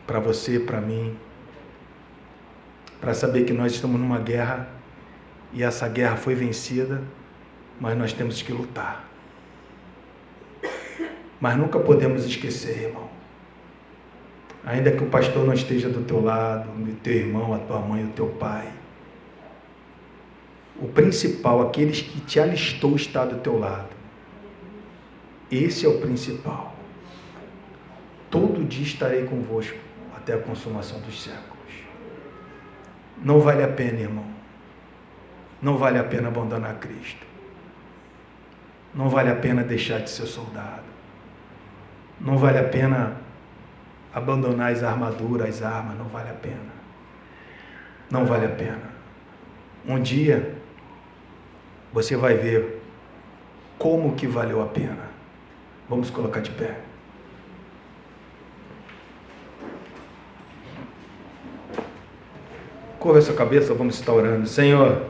Para você, para mim. Para saber que nós estamos numa guerra. E essa guerra foi vencida. Mas nós temos que lutar. Mas nunca podemos esquecer, irmão. Ainda que o pastor não esteja do teu lado, o teu irmão, a tua mãe, o teu pai. O principal, aqueles que te alistou, está do teu lado. Esse é o principal. Todo dia estarei convosco até a consumação dos séculos. Não vale a pena, irmão. Não vale a pena abandonar Cristo. Não vale a pena deixar de ser soldado. Não vale a pena abandonar as armaduras, as armas. Não vale a pena. Não vale a pena. Um dia você vai ver como que valeu a pena. Vamos colocar de pé. Curva a sua cabeça, vamos estar orando. Senhor,